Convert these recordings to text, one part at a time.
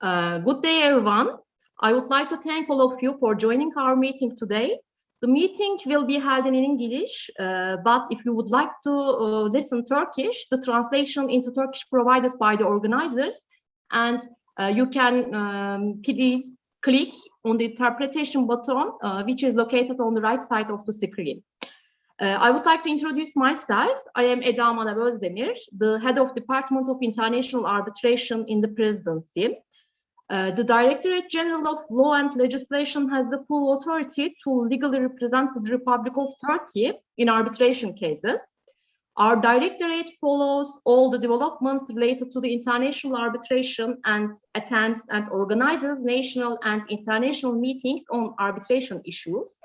Good day, everyone. I would like to thank all of you for joining our meeting today. The meeting will be held in English, but if you would like to listen Turkish, the translation into Turkish provided by the organizers, and you can please click on the interpretation button, which is located on the right side of the screen. I would like to introduce myself. I am Eda Manav Özdemir, the head of Department of International Arbitration in the Presidency. The Directorate General of Law and Legislation has the full authority to legally represent the Republic of Turkey in arbitration cases. Our directorate follows all the developments related to the international arbitration and attends and organizes national and international meetings on arbitration issues.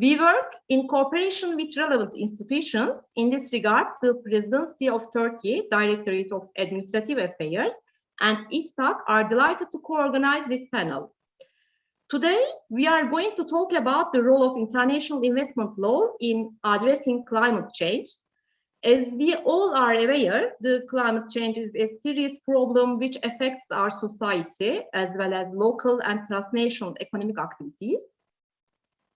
We work in cooperation with relevant institutions. In this regard, the Presidency of Turkey, Directorate of Administrative Affairs, and ISTAC are delighted to co-organize this panel. Today, we are going to talk about the role of international investment law in addressing climate change. As we all are aware, the climate change is a serious problem which affects our society as well as local and transnational economic activities.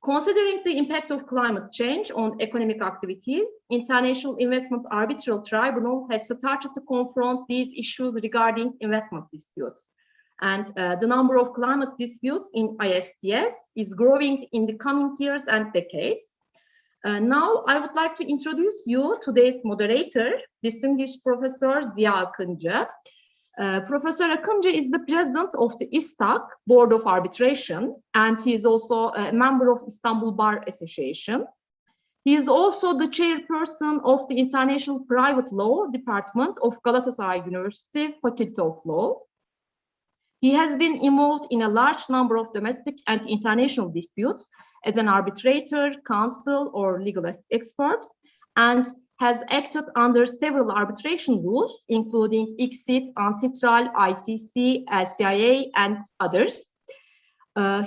Considering the impact of climate change on economic activities, International Investment Arbitral Tribunal has started to confront these issues regarding investment disputes. And the number of climate disputes in ISTS is growing in the coming years and decades. Now, I would like to introduce you today's moderator, distinguished Professor Ziya Akıncı. Professor Akıncı is the president of the ISTAC Board of Arbitration, and he is also a member of Istanbul Bar Association. He is also the chairperson of the International Private Law Department of Galatasaray University Faculty of Law. He has been involved in a large number of domestic and international disputes as an arbitrator, counsel, or legal expert, and has acted under several arbitration rules, including ICSID, Untitral, ICC, LCIA, and others.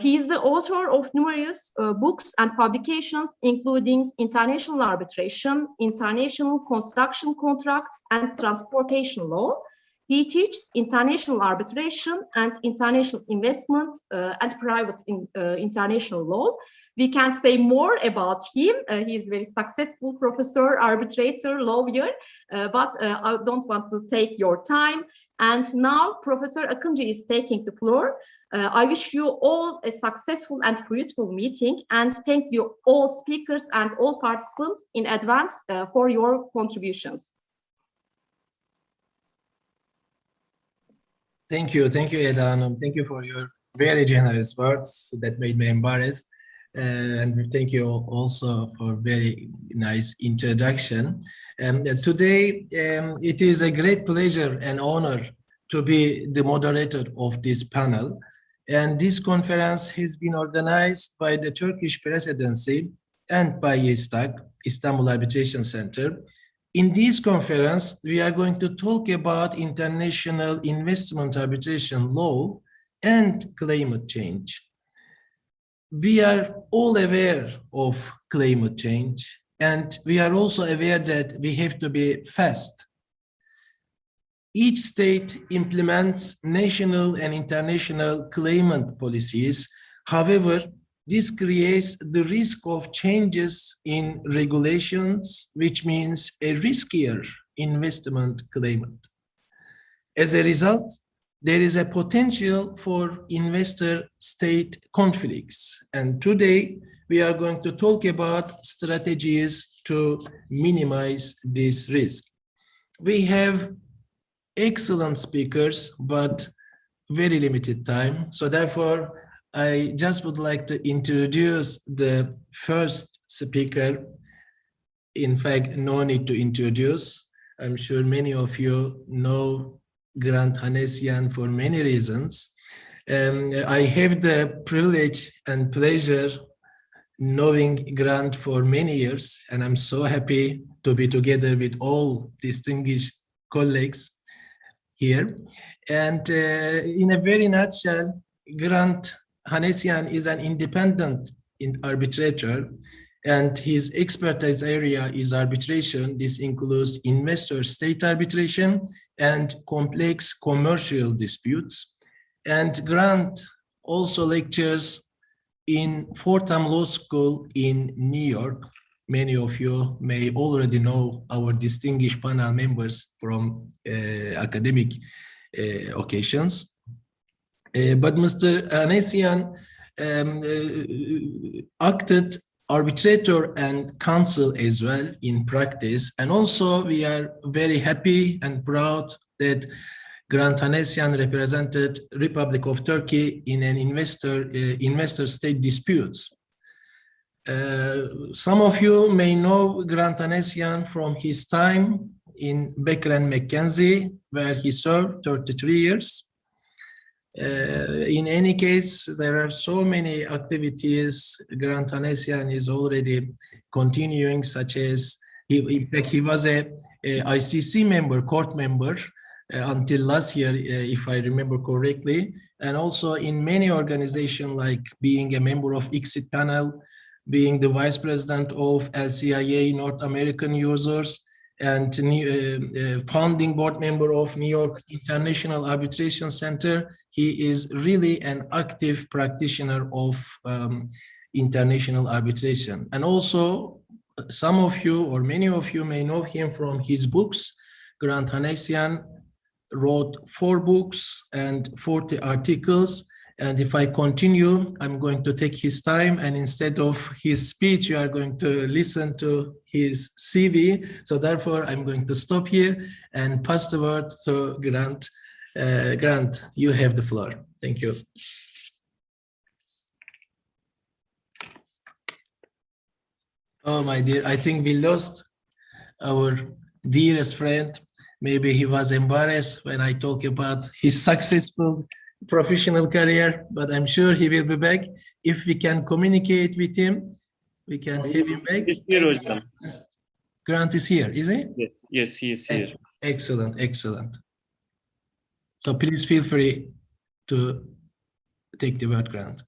He is the author of numerous books and publications, including International Arbitration, International Construction Contracts, and Transportation Law. He teaches international arbitration and international investments and private international law. We can say more about him. He is a very successful professor, arbitrator, lawyer, but I don't want to take your time. And now Professor Akıncı is taking the floor. I wish you all a successful and fruitful meeting, and thank you all speakers and all participants in advance for your contributions. Thank you, Eda Hanım. Thank you for your very generous words that made me embarrassed. And thank you also for very nice introduction. Today, it is a great pleasure and honor to be the moderator of this panel. And this conference has been organized by the Turkish Presidency and by ISTAC, Istanbul Arbitration Center. In this conference, we are going to talk about international investment arbitration law and climate change. We are all aware of climate change, and we are also aware that we have to be fast. Each state implements national and international climate policies. However, this creates the risk of changes in regulations, which means a riskier investment climate. As a result, there is a potential for investor-state conflicts. And today, we are going to talk about strategies to minimize this risk. We have excellent speakers, but very limited time. So therefore, I just would like to introduce the first speaker. In fact, no need to introduce. I'm sure many of you know Grant Hanesian for many reasons. I have the privilege and pleasure knowing Grant for many years, and I'm so happy to be together with all distinguished colleagues here. And in a very nutshell, Grant Hanesian is an independent arbitrator, and his expertise area is arbitration. This includes investor-state arbitration and complex commercial disputes. And Grant also lectures in Fordham Law School in New York. Many of you may already know our distinguished panel members from academic occasions. But Mr. Anesian acted arbitrator and counsel as well in practice. And also we are very happy and proud that Grant Anesian represented Republic of Turkey in an investor-state disputes. Some of you may know Grant Anesian from his time in Baker and McKenzie, where he served 33 years. In any case, there are so many activities Grant Anesian is already continuing, such as, in fact, he was a ICC member, court member, until last year, if I remember correctly, and also in many organizations, like being a member of ICSID panel, being the vice president of LCIA North American users, and founding board member of New York International Arbitration Center. He is really an active practitioner of international arbitration. And also, some of you or many of you may know him from his books. Grant Anesian wrote 4 books and 40 articles. And if I continue, I'm going to take his time, and instead of his speech, you are going to listen to his CV. So therefore, I'm going to stop here and pass the word to Grant. Grant, you have the floor. Thank you. Oh, my dear, I think we lost our dearest friend. Maybe he was embarrassed when I talk about his successful professional career, but I'm sure he will be back. If we can communicate with him, we can have him back. He's here, hocam. Grant is here, is he? Yes, he is here. Excellent, excellent. So please feel free to take the word, Grant.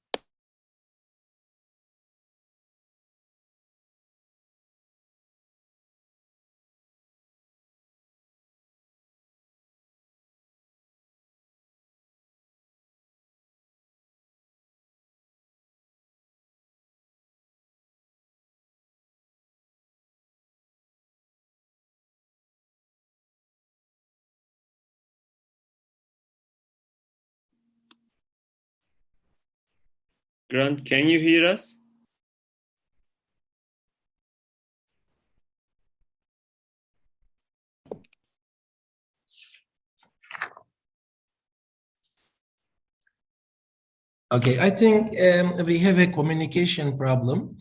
Grant, can you hear us? Okay, I think we have a communication problem.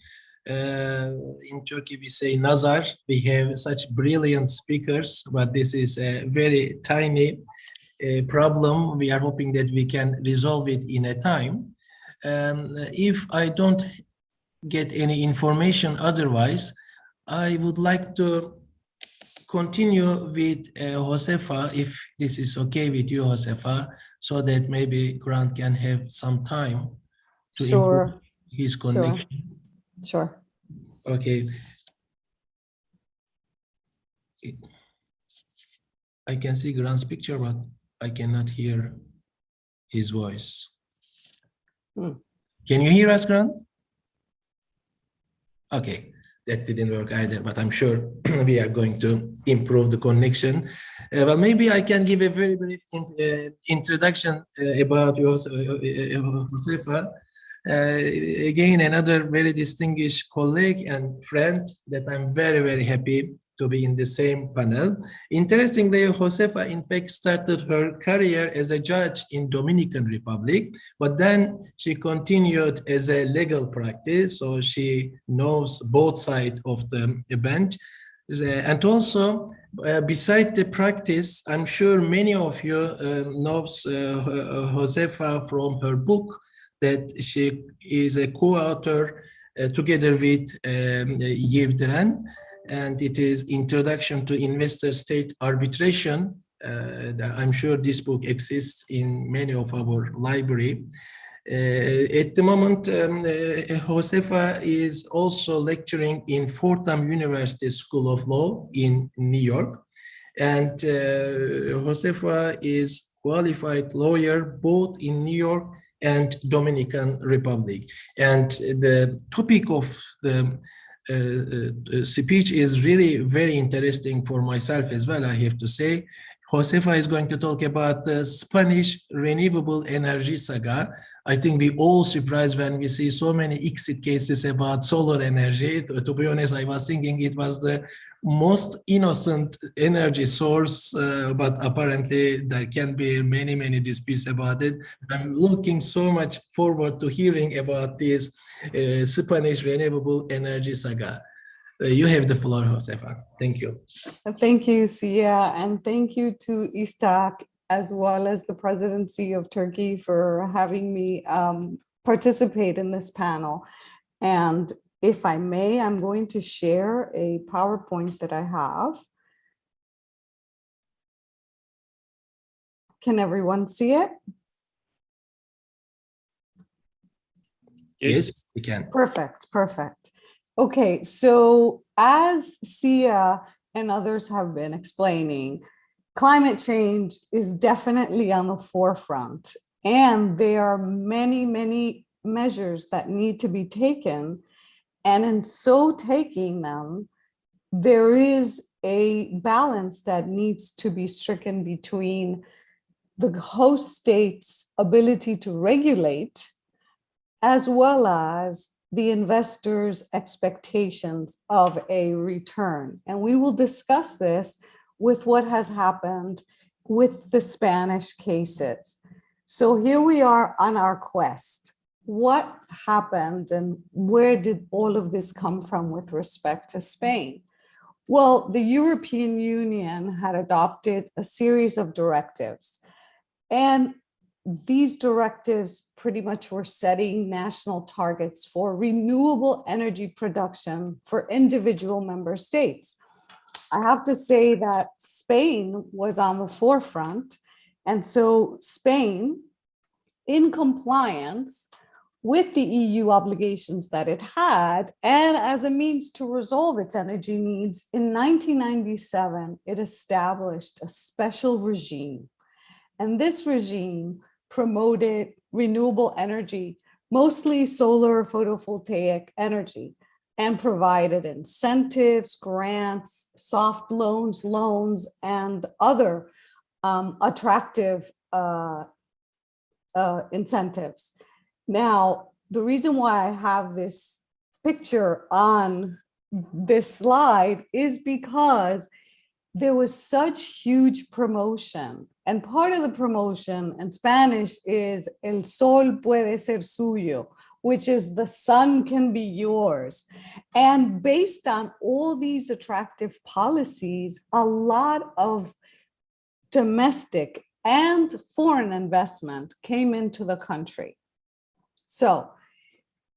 In Turkey, we say nazar. We have such brilliant speakers, but this is a very tiny problem. We are hoping that we can resolve it in a time. If I don't get any information otherwise, I would like to continue with Josefa, if this is okay with you, Josefa, so that maybe Grant can have some time to improve his connection. Sure. Okay. I can see Grant's picture, but I cannot hear his voice. Can you hear us, Grant? Okay, that didn't work either, but I'm sure we are going to improve the connection. Well, maybe I can give a very brief introduction about Josefa. Again, another very distinguished colleague and friend that I'm very, very happy to be in the same panel. Interestingly, Josefa, in fact, started her career as a judge in Dominican Republic, but then she continued as a legal practice, so she knows both sides of the bench. And also, beside the practice, I'm sure many of you knows Josefa from her book, that she is a co-author together with Yevdren, and it is Introduction to Investor-State Arbitration. I'm sure this book exists in many of our library. At the moment, Josefa is also lecturing in Fordham University School of Law in New York. And Josefa is qualified lawyer both in New York and Dominican Republic. And the topic of the speech is really very interesting for myself as well, I have to say. Josefa is going to talk about the Spanish renewable energy saga. I think we all surprised when we see so many exit cases about solar energy. To be honest, I was thinking it was the most innocent energy source, but apparently there can be many, many disputes about it. I'm looking so much forward to hearing about this Spanish renewable energy saga. You have the floor, Josefa. Thank you. Thank you, Sia, and thank you to İSTAC as well as the presidency of Turkey for having me participate in this panel. And if I may, I'm going to share a PowerPoint that I have. Can everyone see it? Yes, we can. Perfect, perfect. Okay, so as Sia and others have been explaining, climate change is definitely on the forefront, and there are many, many measures that need to be taken. And in so taking them, there is a balance that needs to be stricken between the host state's ability to regulate, as well as the investors' expectations of a return. And we will discuss this with what has happened with the Spanish cases. So here we are on our quest. What happened and where did all of this come from with respect to Spain? Well, the European Union had adopted a series of directives, and these directives pretty much were setting national targets for renewable energy production for individual member states. I have to say that Spain was on the forefront, and so Spain, in compliance with the EU obligations that it had, and as a means to resolve its energy needs, in 1997, it established a special regime. And this regime promoted renewable energy, mostly solar photovoltaic energy, and provided incentives, grants, soft loans, and other attractive incentives. Now, the reason why I have this picture on this slide is because there was such huge promotion. And part of the promotion in Spanish is El sol puede ser suyo, which is the sun can be yours. And based on all these attractive policies, a lot of domestic and foreign investment came into the country. So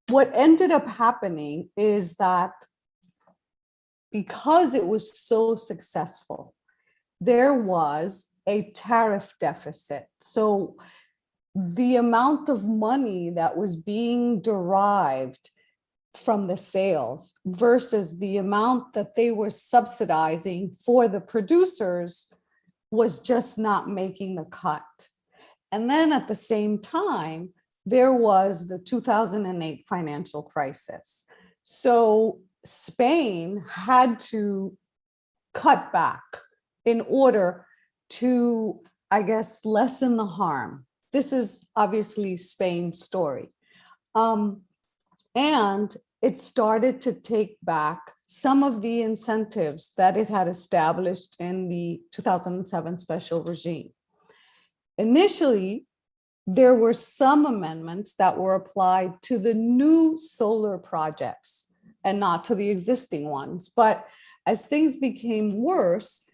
what ended up happening is that because it was so successful, there was a tariff deficit. So the amount of money that was being derived from the sales versus the amount that they were subsidizing for the producers was just not making the cut. And then at the same time, there was the 2008 financial crisis. So Spain had to cut back in order to, I guess, lessen the harm. This is obviously Spain's story. And it started to take back some of the incentives that it had established in the 2007 special regime. Initially, there were some amendments that were applied to the new solar projects and not to the existing ones. But as things became worse,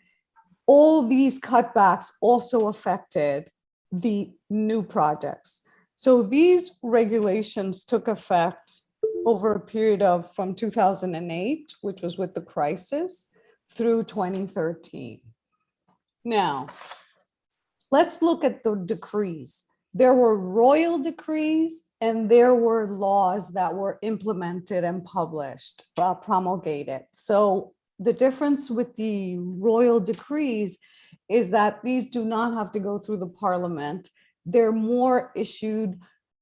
all these cutbacks also affected the new projects. So these regulations took effect over a period of from 2008, which was with the crisis, through 2013. Now, let's look at the decrees. There were royal decrees and there were laws that were implemented and published, promulgated. So the difference with the royal decrees is that these do not have to go through the parliament. They're more issued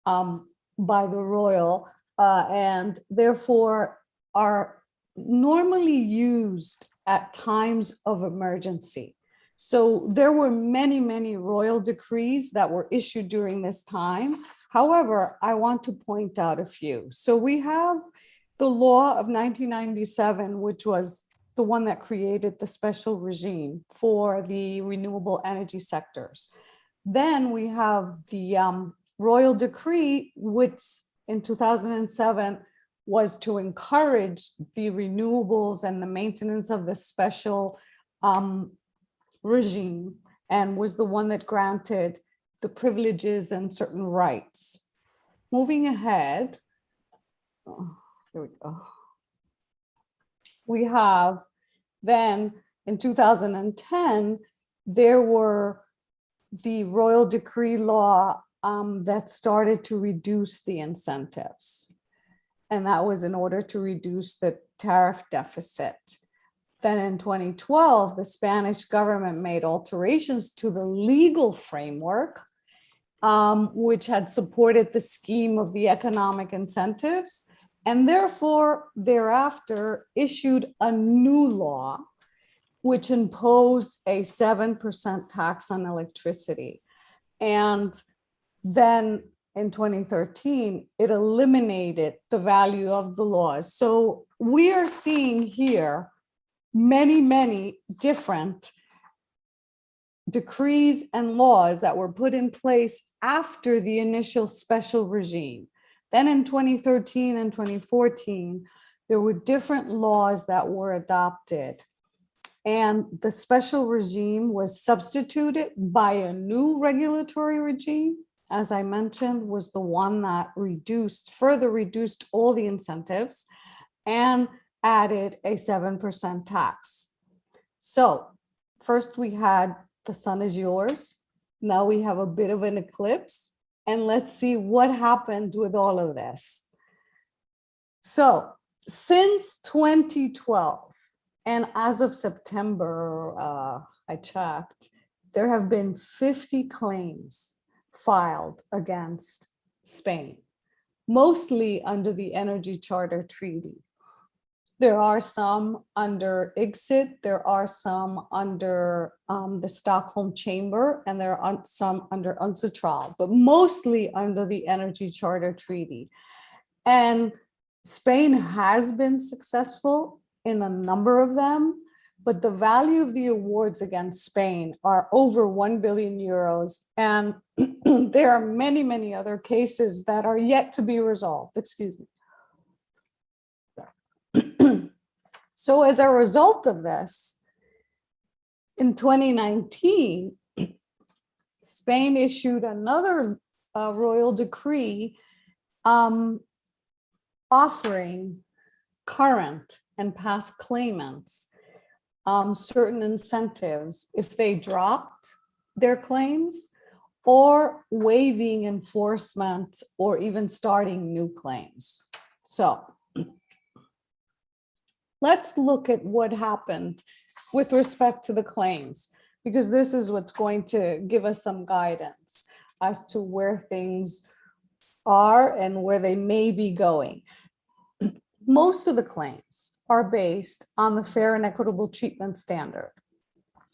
by the royal and therefore are normally used at times of emergency. So there were many, many royal decrees that were issued during this time. However, I want to point out a few. So we have the law of 1997, which was the one that created the special regime for the renewable energy sectors. Then we have the royal decree, which in 2007 was to encourage the renewables and the maintenance of the special regime, and was the one that granted the privileges and certain rights. Moving ahead, here we go. We have then in 2010, there were the royal decree law that started to reduce the incentives. And that was in order to reduce the tariff deficit. Then in 2012, the Spanish government made alterations to the legal framework, which had supported the scheme of the economic incentives, and therefore thereafter issued a new law, which imposed a 7% tax on electricity. And then in 2013, it eliminated the value of the laws. So we are seeing here many, many different decrees and laws that were put in place after the initial special regime. Then in 2013 and 2014, there were different laws that were adopted. And the special regime was substituted by a new regulatory regime, as I mentioned, was the one that further reduced all the incentives and added a 7% tax. So first we had the sun is yours. Now we have a bit of an eclipse, and let's see what happened with all of this. So since 2012, and as of September, I checked, there have been 50 claims filed against Spain, mostly under the Energy Charter Treaty. There are some under ICSID, there are some under the Stockholm Chamber, and there are some under Arbitral, but mostly under the Energy Charter Treaty. And Spain has been successful in a number of them, but the value of the awards against Spain are over 1 billion euros. And there are many, many other cases that are yet to be resolved. Excuse me. So as a result of this, in 2019, Spain issued another royal decree offering current and past claimants certain incentives if they dropped their claims, or waiving enforcement, or even starting new claims. So let's look at what happened with respect to the claims, because this is what's going to give us some guidance as to where things are and where they may be going. Most of the claims are based on the fair and equitable treatment standard,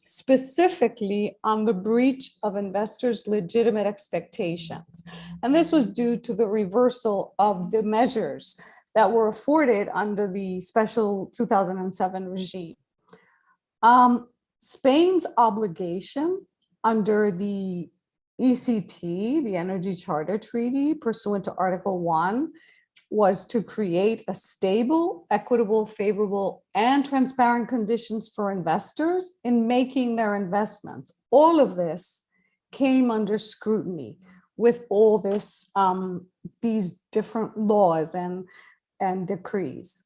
specifically on the breach of investors' legitimate expectations. And this was due to the reversal of the measures that were afforded under the special 2007 regime. Spain's obligation under the ECT, the Energy Charter Treaty, pursuant to Article 1, was to create a stable, equitable, favorable, and transparent conditions for investors in making their investments. All of this came under scrutiny with all this, these different laws and decrees.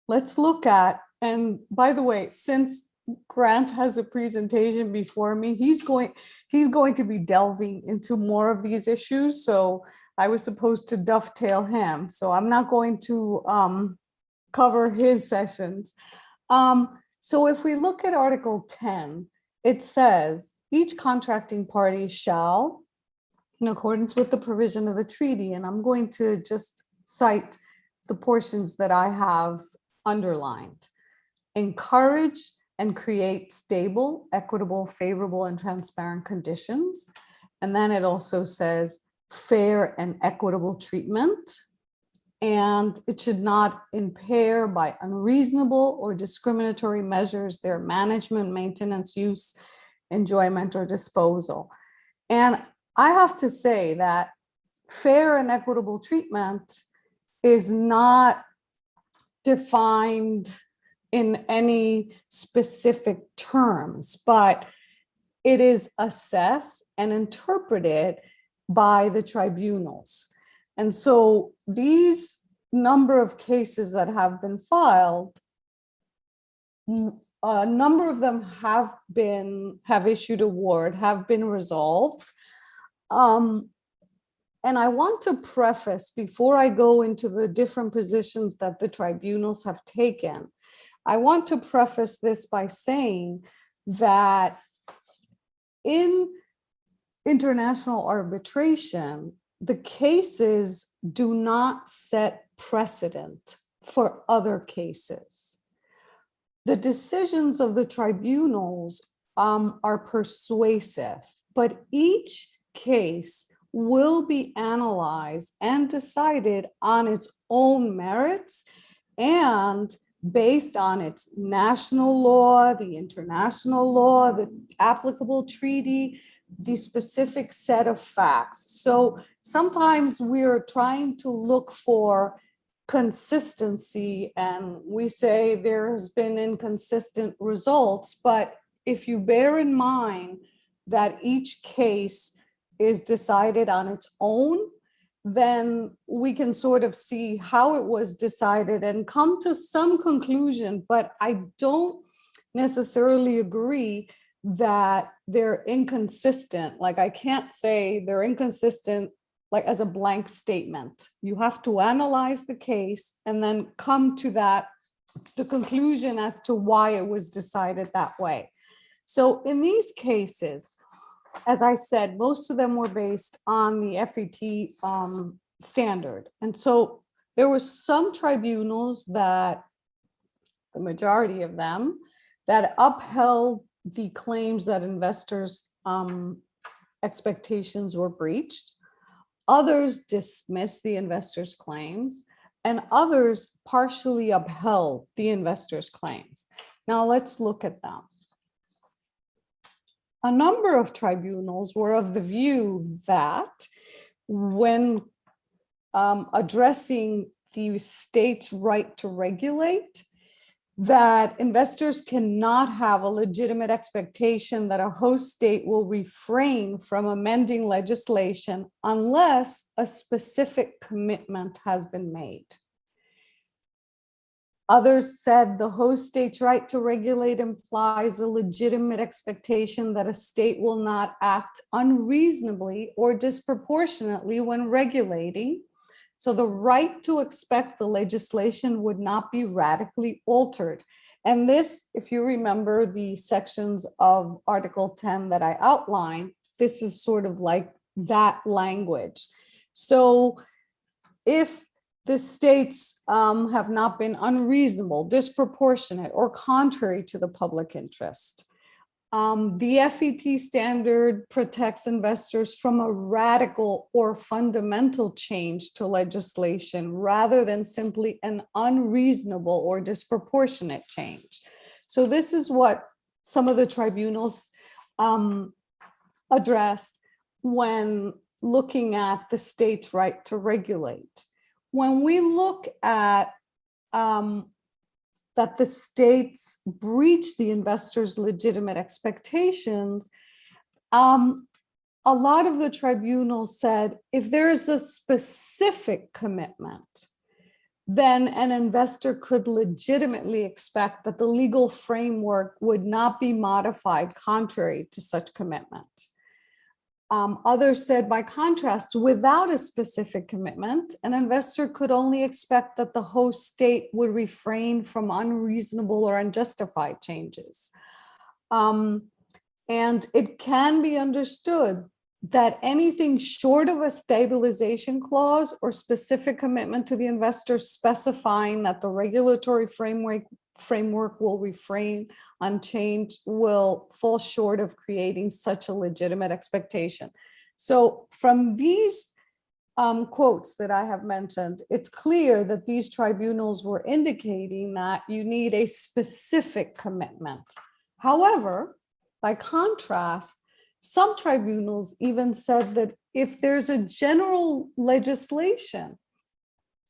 Let's look at, and by the way, since Grant has a presentation before me, he's going to be delving into more of these issues. So I was supposed to dovetail him. So I'm not going to cover his sessions. So if we look at Article 10, it says each contracting party shall, in accordance with the provision of the treaty, and I'm going to just cite the portions that I have underlined, encourage and create stable, equitable, favorable, and transparent conditions. And then it also says fair and equitable treatment. And it should not impair by unreasonable or discriminatory measures their management, maintenance, use, enjoyment, or disposal. And I have to say that fair and equitable treatment is not defined in any specific terms, but it is assessed and interpreted by the tribunals. And so these number of cases that have been filed, a number of them have issued award, have been resolved. And I want to preface, before I go into the different positions that the tribunals have taken, I want to preface this by saying that in international arbitration, the cases do not set precedent for other cases. The decisions of the tribunals are persuasive, but each case will be analyzed and decided on its own merits and based on its national law, the international law, the applicable treaty, the specific set of facts. So sometimes we're trying to look for consistency and we say there has been inconsistent results, but if you bear in mind that each case is decided on its own, then we can sort of see how it was decided and come to some conclusion, but I don't necessarily agree that they're inconsistent. Like I can't say they're inconsistent like as a blank statement. You have to analyze the case and then come to the conclusion as to why it was decided that way. So in these cases, as I said, most of them were based on the FET standard. And so there were some tribunals that, the majority of them, that upheld the claims that investors' expectations were breached. Others dismissed the investors' claims, and others partially upheld the investors' claims. Now let's look at them. A number of tribunals were of the view that when addressing the state's right to regulate, that investors cannot have a legitimate expectation that a host state will refrain from amending legislation unless a specific commitment has been made. Others said the host state's right to regulate implies a legitimate expectation that a state will not act unreasonably or disproportionately when regulating. So the right to expect the legislation would not be radically altered. And this, if you remember the sections of Article 10 that I outlined, this is sort of like that language. So if the states have not been unreasonable, disproportionate, or contrary to the public interest. The FET standard protects investors from a radical or fundamental change to legislation rather than simply an unreasonable or disproportionate change. So this is what some of the tribunals addressed when looking at the state's right to regulate. When we look at that the states breach the investors' legitimate expectations, a lot of the tribunals said if there is a specific commitment, then an investor could legitimately expect that the legal framework would not be modified contrary to such commitment. Others said, by contrast, without a specific commitment, an investor could only expect that the host state would refrain from unreasonable or unjustified changes. And it can be understood that anything short of a stabilization clause or specific commitment to the investor specifying that the regulatory framework will refrain unchanged will fall short of creating such a legitimate expectation. So from these quotes that I have mentioned, it's clear that these tribunals were indicating that you need a specific commitment. However, by contrast, some tribunals even said that if there's a general legislation,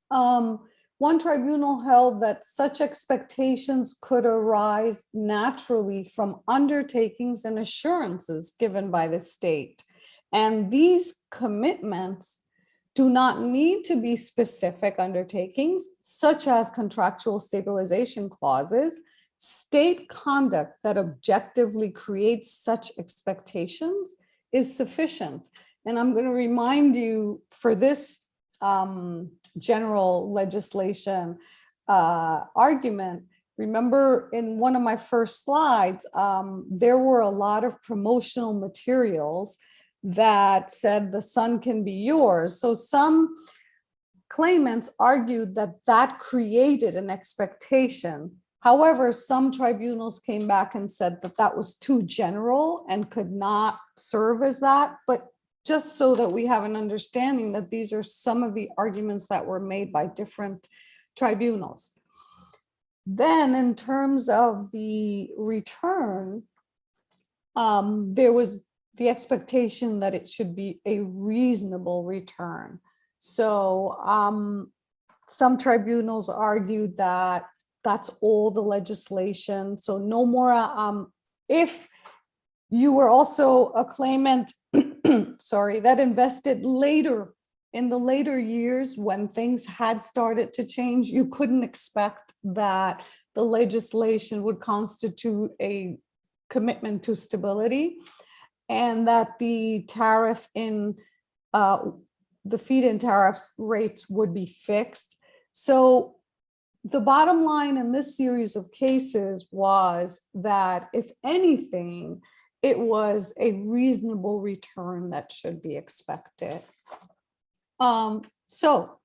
one tribunal held that such expectations could arise naturally from undertakings and assurances given by the state. And these commitments do not need to be specific undertakings, such as contractual stabilization clauses. State conduct that objectively creates such expectations is sufficient. And I'm going to remind you for this general legislation argument, remember in one of my first slides, there were a lot of promotional materials that said the sun can be yours. So some claimants argued that that created an expectation. However, some tribunals came back and said that that was too general and could not serve as that. But just so that we have an understanding that these are some of the arguments that were made by different tribunals. Then in terms of the return, there was the expectation that it should be a reasonable return. So some tribunals argued that that's all the legislation. So no more, if you were also a claimant, sorry, that invested later, in the later years when things had started to change, you couldn't expect that the legislation would constitute a commitment to stability, and that the tariff in the feed-in tariffs rates would be fixed. So the bottom line in this series of cases was that, if anything, it was a reasonable return that should be expected. So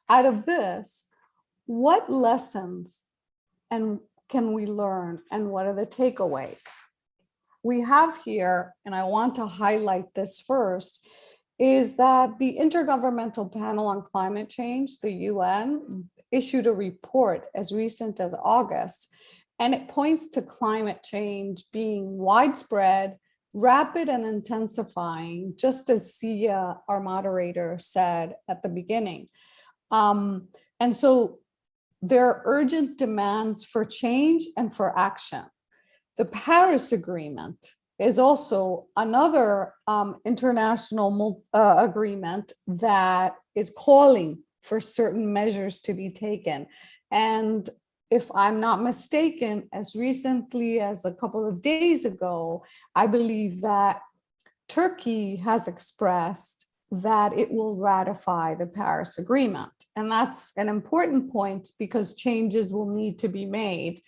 out of this, what lessons can we learn, and what are the takeaways? We have here, and I want to highlight this first, is that the Intergovernmental Panel on Climate Change, the UN, issued a report as recent as August, and it points to climate change being widespread, rapid, and intensifying, just as Sia, our moderator, said at the beginning. And so there are urgent demands for change and for action. The Paris Agreement is also another international agreement that is calling for certain measures to be taken. And if I'm not mistaken, as recently as a couple of days ago, I believe that Turkey has expressed that it will ratify the Paris Agreement. And that's an important point because changes will need to be made.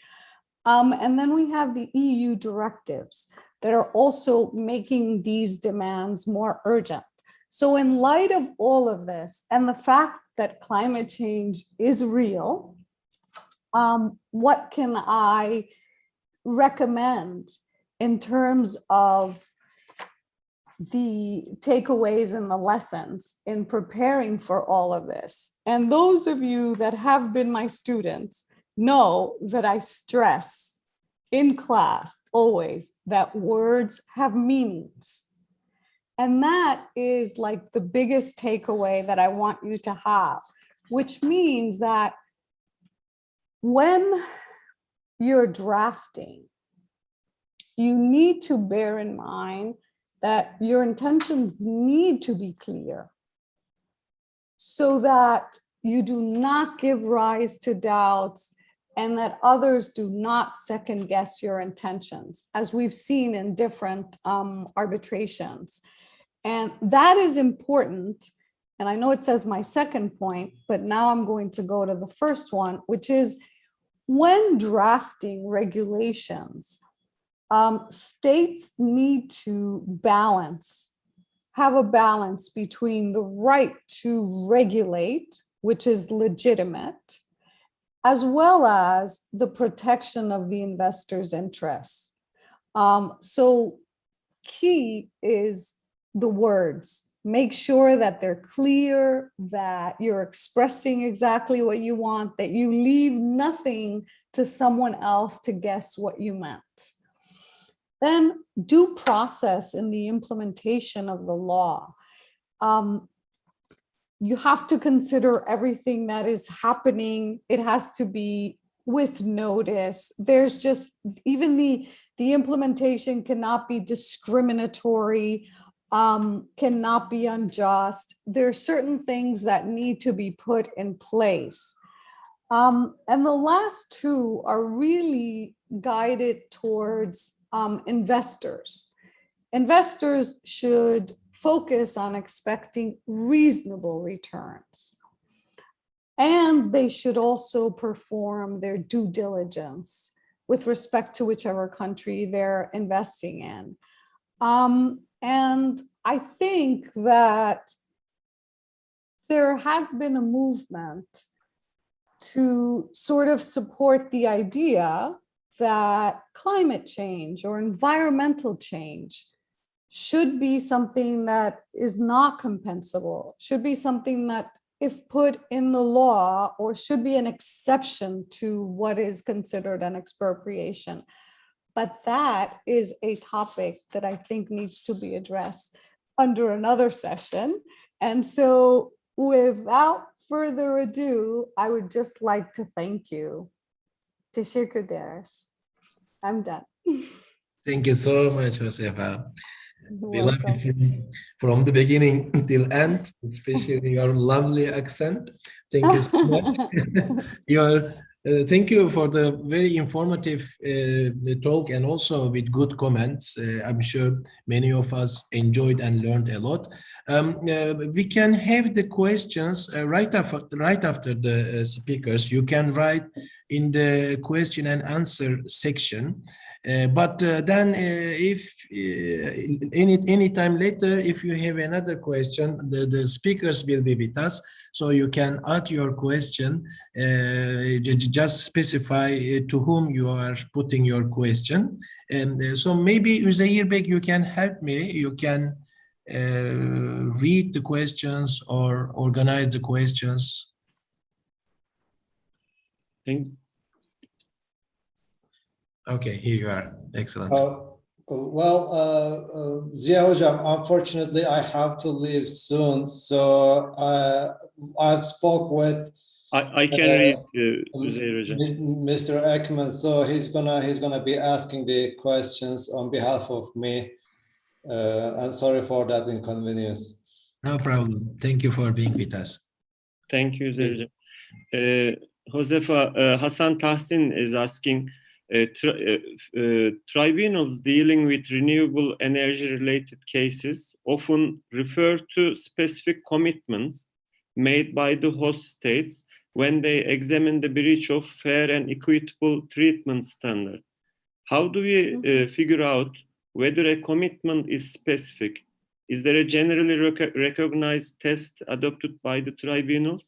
And then we have the EU directives that are also making these demands more urgent. So in light of all of this and the fact that climate change is real, what can I recommend in terms of the takeaways and the lessons in preparing for all of this? And those of you that have been my students know that I stress in class always that words have meanings. And that is like the biggest takeaway that I want you to have, which means that when you're drafting, you need to bear in mind that your intentions need to be clear so that you do not give rise to doubts and that others do not second guess your intentions, as we've seen in different arbitrations. And that is important. And I know it says my second point, but now I'm going to go to the first one, which is when drafting regulations, States need to have a balance between the right to regulate, which is legitimate, as well as the protection of the investor's interests. So key is the words. Make sure that they're clear, that you're expressing exactly what you want, that you leave nothing to someone else to guess what you meant. Then due process in the implementation of the law. You have to consider everything that is happening. It has to be with notice. There's just, even the implementation cannot be discriminatory, cannot be unjust. There are certain things that need to be put in place. And the last two are really guided towards investors. Investors should focus on expecting reasonable returns. And they should also perform their due diligence with respect to whichever country they're investing in. And I think that there has been a movement to sort of support the idea that climate change or environmental change should be something that is not compensable, should be something that, if put in the law, or should be an exception to what is considered an expropriation. But that is a topic that I think needs to be addressed under another session. And so without further ado, I would just like to thank you. Teşekkür ederiz. I'm done. Thank you so much, Josefa. You're We love welcome. you from the beginning till end, especially your lovely accent. Thank you so much. Thank you for the very informative talk, and also with good comments. I'm sure many of us enjoyed and learned a lot. We can have the questions right after the speakers. You can write in the question and answer section. But then if any time later, if you have another question, the speakers will be with us, so you can add your question, just specify to whom you are putting your question. And so maybe Üzeyir Bey, you can help me, you can read the questions or organize the questions. Okay, here you are. Excellent. Ziya Hocam, unfortunately, I have to leave soon. So I've spoke with I can read Üzeyir Hocam. Mr. Ekman. So he's gonna be asking the questions on behalf of me. I'm sorry for that inconvenience. No problem. Thank you for being with us. Thank you, Üzeyir Hocam. Josefa, Hasan Tahsin is asking, tribunals dealing with renewable energy-related cases often refer to specific commitments made by the host states when they examine the breach of fair and equitable treatment standard. How do we figure out whether a commitment is specific? Is there a generally recognized test adopted by the tribunals?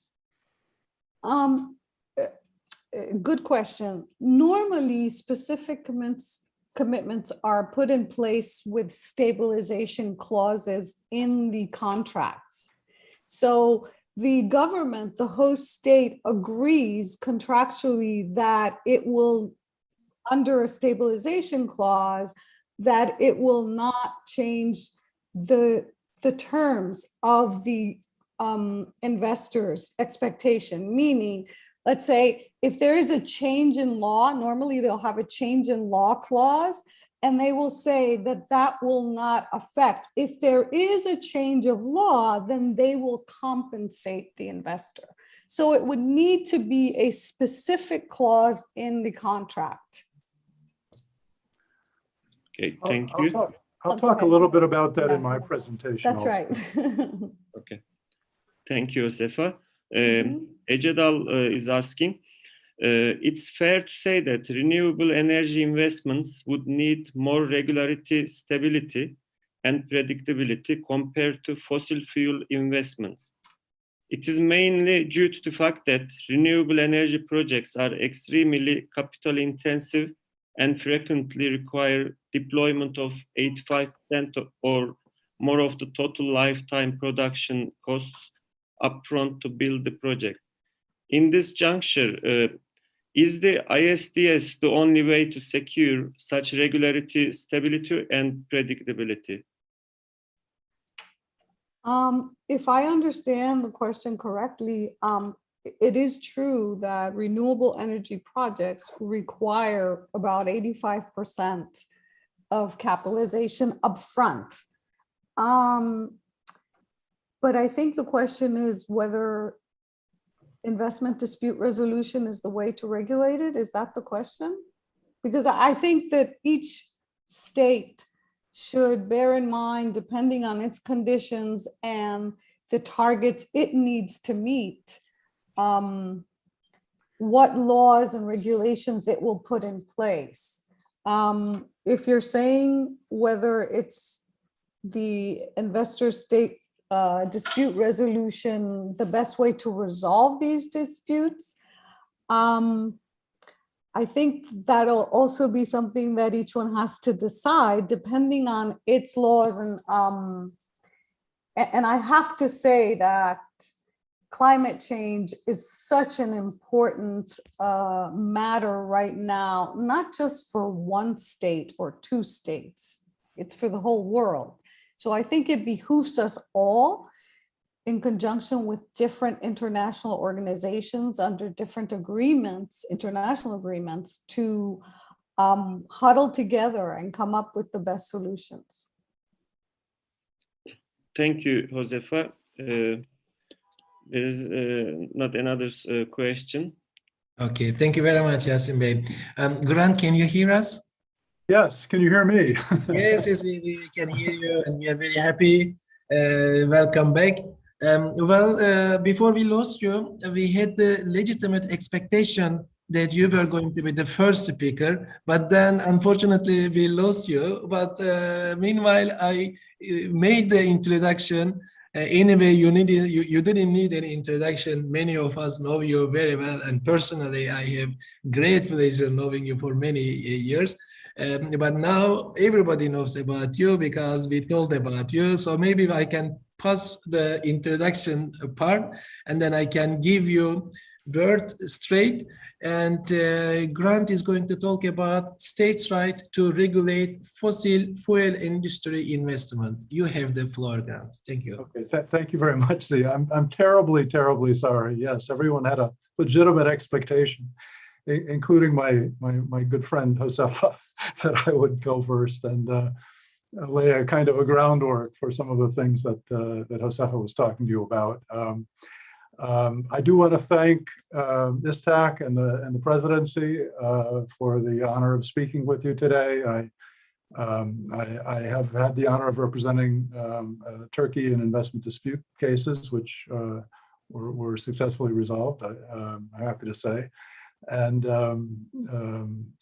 Good question. Normally, specific commitments are put in place with stabilization clauses in the contracts. So the government, the host state, agrees contractually that it will, under a stabilization clause, that it will not change the terms of the investor's expectation, meaning, let's say if there is a change in law, normally they'll have a change in law clause, and they will say that that will not affect. If there is a change of law, then they will compensate the investor. So it would need to be a specific clause in the contract. Okay, thank you. I'll talk a little bit about that in my presentation. That's also. right. Okay, thank you, Josefa. Ecedal is asking, it's fair to say that renewable energy investments would need more regularity, stability, and predictability compared to fossil fuel investments. It is mainly due to the fact that renewable energy projects are extremely capital intensive and frequently require deployment of 85% or more of the total lifetime production costs upfront to build the project. In this juncture, is the ISDS the only way to secure such regularity, stability, and predictability? If I understand the question correctly, it is true that renewable energy projects require about 85% of capitalization upfront. But I think the question is whether investment dispute resolution is the way to regulate it. Is that the question? Because I think that each state should bear in mind, depending on its conditions and the targets it needs to meet, what laws and regulations it will put in place. If you're saying whether it's the investor state dispute resolution, the best way to resolve these disputes, I think that'll also be something that each one has to decide depending on its laws. And I have to say that climate change is such an important matter right now, not just for one state or two states, it's for the whole world. So I think it behooves us all, in conjunction with different international organizations under different agreements, international agreements, to huddle together and come up with the best solutions. Thank you, Josefa. There is not another question. Okay, thank you very much, Yasin Bey. Grant, can you hear us? Yes, can you hear me? Yes, we can hear you, and we are very happy. Welcome back. Before we lost you, we had the legitimate expectation that you were going to be the first speaker, but then unfortunately we lost you. But meanwhile, I made the introduction. Anyway, you didn't need any introduction. Many of us know you very well, and personally, I have great pleasure knowing you for many years. But now everybody knows about you because we told about you. So maybe I can pass the introduction part, and then I can give you word straight. And Grant is going to talk about states' right to regulate fossil fuel industry investment. You have the floor, Grant. Thank you. Okay, thank you very much, Zia. I'm terribly, terribly sorry. Yes, everyone had a legitimate expectation, including my good friend Josefa, that I would go first and lay a kind of a groundwork for some of the things that Josefa was talking to you about. I do want to thank ISTAC and the presidency for the honor of speaking with you today. I have had the honor of representing Turkey in investment dispute cases, which were successfully resolved, I'm happy to say. And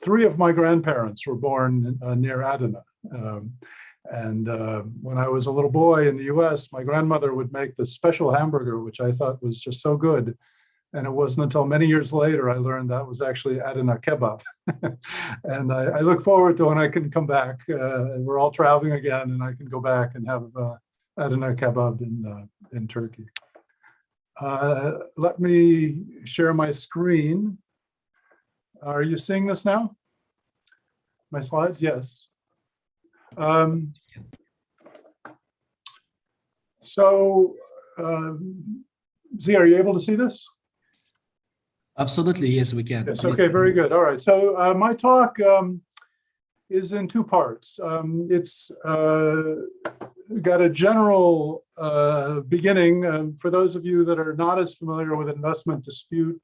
3 of my grandparents were born near Adana. And when I was a little boy in the US, my grandmother would make this special hamburger, which I thought was just so good. And it wasn't until many years later I learned that was actually Adana kebab. And I look forward to when I can come back. We're all traveling again, and I can go back and have Adana kebab in Turkey. Let me share my screen. Are you seeing this now? My slides? Yes. Zia, are you able to see this? Absolutely, yes, we can. Yes, okay, very good. All right, so my talk is in 2 parts. It's got a general beginning. For those of you that are not as familiar with investment disputes,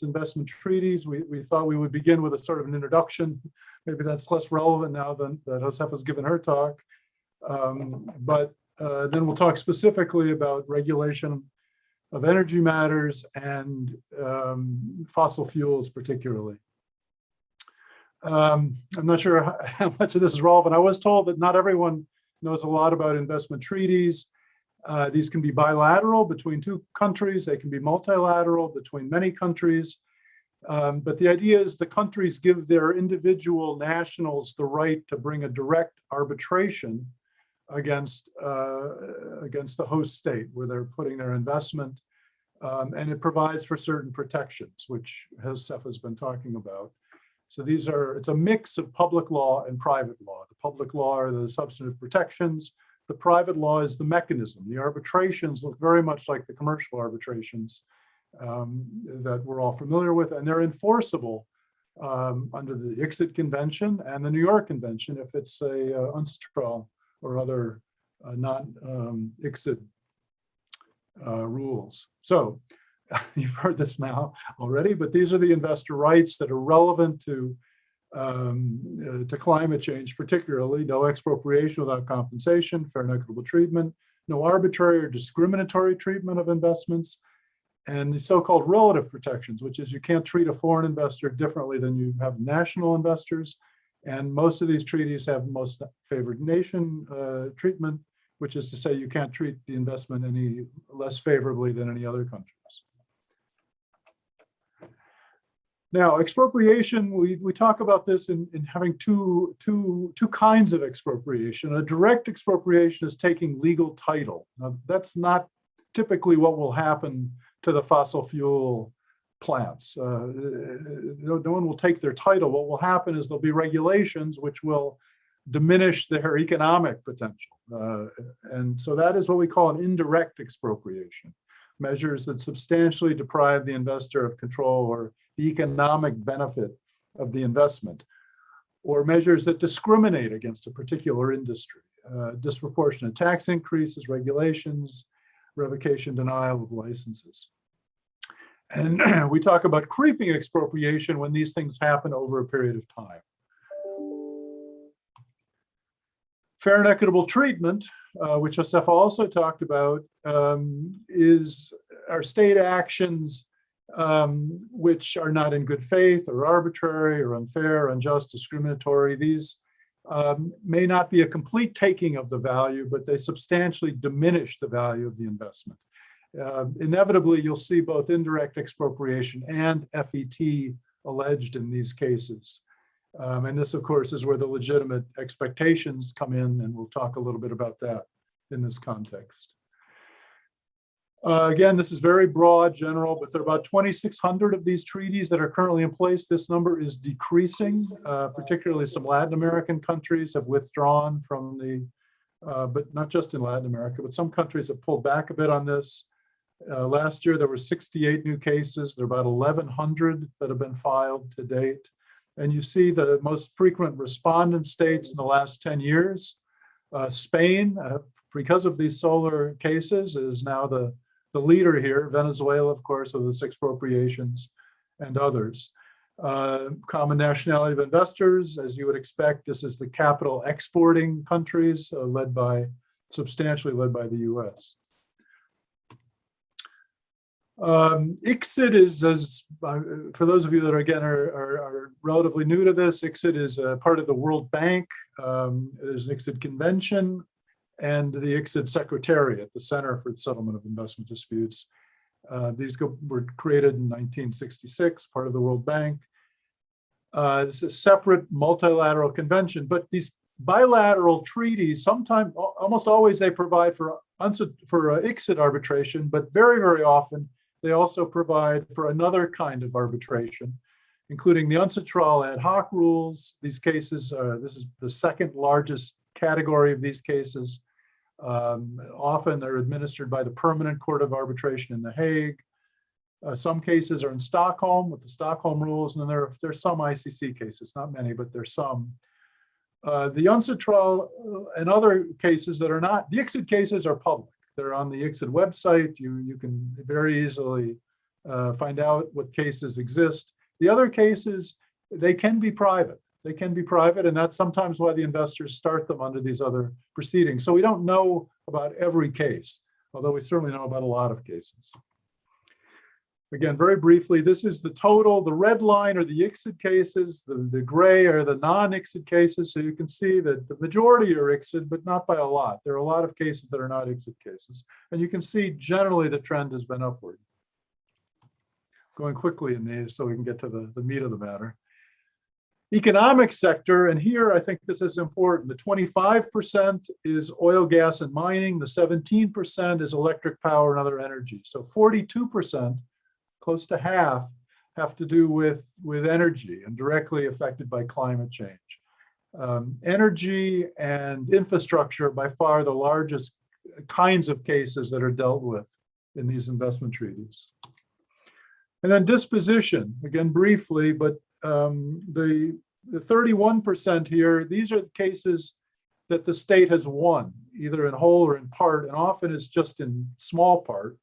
investment treaties, we thought we would begin with a sort of an introduction. Maybe that's less relevant now than that Josefa's given her talk. But then we'll talk specifically about regulation of energy matters and fossil fuels particularly. I'm not sure how much of this is relevant. I was told that not everyone knows a lot about investment treaties. These can be bilateral between two countries. They can be multilateral between many countries. But the idea is the countries give their individual nationals the right to bring a direct arbitration against the host state where they're putting their investment. And it provides for certain protections, which Josef has been talking about. So it's a mix of public law and private law. The public law are the substantive protections. The private law is the mechanism. The arbitrations look very much like the commercial arbitrations that we're all familiar with, and they're enforceable under the ICSID Convention and the New York Convention if it's a UNCITRAL or other non-ICSID rules. So you've heard this now already, but these are the investor rights that are relevant to climate change, particularly no expropriation without compensation, fair and equitable treatment, no arbitrary or discriminatory treatment of investments, and the so-called relative protections, which is you can't treat a foreign investor differently than you have national investors. And most of these treaties have most favored nation treatment, which is to say you can't treat the investment any less favorably than any other countries. Now, expropriation, we talk about this in having two kinds of expropriation. A direct expropriation is taking legal title. Now, that's not typically what will happen to the fossil fuel plants. No one will take their title. What will happen is there'll be regulations which will diminish their economic potential. And so that is what we call an indirect expropriation. Measures that substantially deprive the investor of control or the economic benefit of the investment, or measures that discriminate against a particular industry, disproportionate tax increases, regulations, revocation, denial of licenses. And we talk about creeping expropriation when these things happen over a period of time. Fair and equitable treatment, which Josef also talked about, are state actions which are not in good faith or arbitrary or unfair, unjust, discriminatory. These may not be a complete taking of the value, but they substantially diminish the value of the investment. Inevitably, you'll see both indirect expropriation and FET alleged in these cases. And this, of course, is where the legitimate expectations come in, and we'll talk a little bit about that in this context. Again, this is very broad, general, but there are about 2,600 of these treaties that are currently in place. This number is decreasing, particularly some Latin American countries have withdrawn from the, but not just in Latin America, but some countries have pulled back a bit on this. Last year, there were 68 new cases. There are about 1,100 that have been filed to date. And you see the most frequent respondent states in the last 10 years. Spain, because of these solar cases, is now the leader here. Venezuela, of course, with its expropriations, and others. Common nationality of investors, as you would expect, this is the capital exporting countries, substantially led by the US. ICSID is, for those of you that are relatively new to this, ICSID is a part of the World Bank. There's an ICSID Convention and the ICSID Secretariat, the Center for the Settlement of Investment Disputes. These were created in 1966, part of the World Bank. This is a separate multilateral convention, but these bilateral treaties, sometimes, almost always, they provide for ICSID arbitration, but very, very often, they also provide for another kind of arbitration, including the UNCITRAL ad hoc rules. These cases, this is the second largest category of these cases. Often they're administered by the Permanent Court of Arbitration in The Hague. Some cases are in Stockholm with the Stockholm rules, and then there's some ICC cases, not many, but there's some. The UNCITRAL and other cases that are not, the ICSID cases are public. They're on the ICSID website. You can very easily find out what cases exist. The other cases, they can be private. They can be private, and that's sometimes why the investors start them under these other proceedings. So we don't know about every case, although we certainly know about a lot of cases. Again, very briefly, this is the total. The red line are the ICSID cases, the gray are the non-ICSID cases. So you can see that the majority are ICSID, but not by a lot. There are a lot of cases that are not ICSID cases. And you can see generally the trend has been upward. Going quickly in these so we can get to the meat of the matter. Economic sector, and here I think this is important. The 25% is oil, gas, and mining. The 17% is electric power and other energy. So 42%, close to half, have to do with energy and directly affected by climate change. Energy and infrastructure, by far the largest kinds of cases that are dealt with in these investment treaties. And then disposition, again, briefly, but the 31% here, these are the cases that the state has won, either in whole or in part, and often it's just in small part.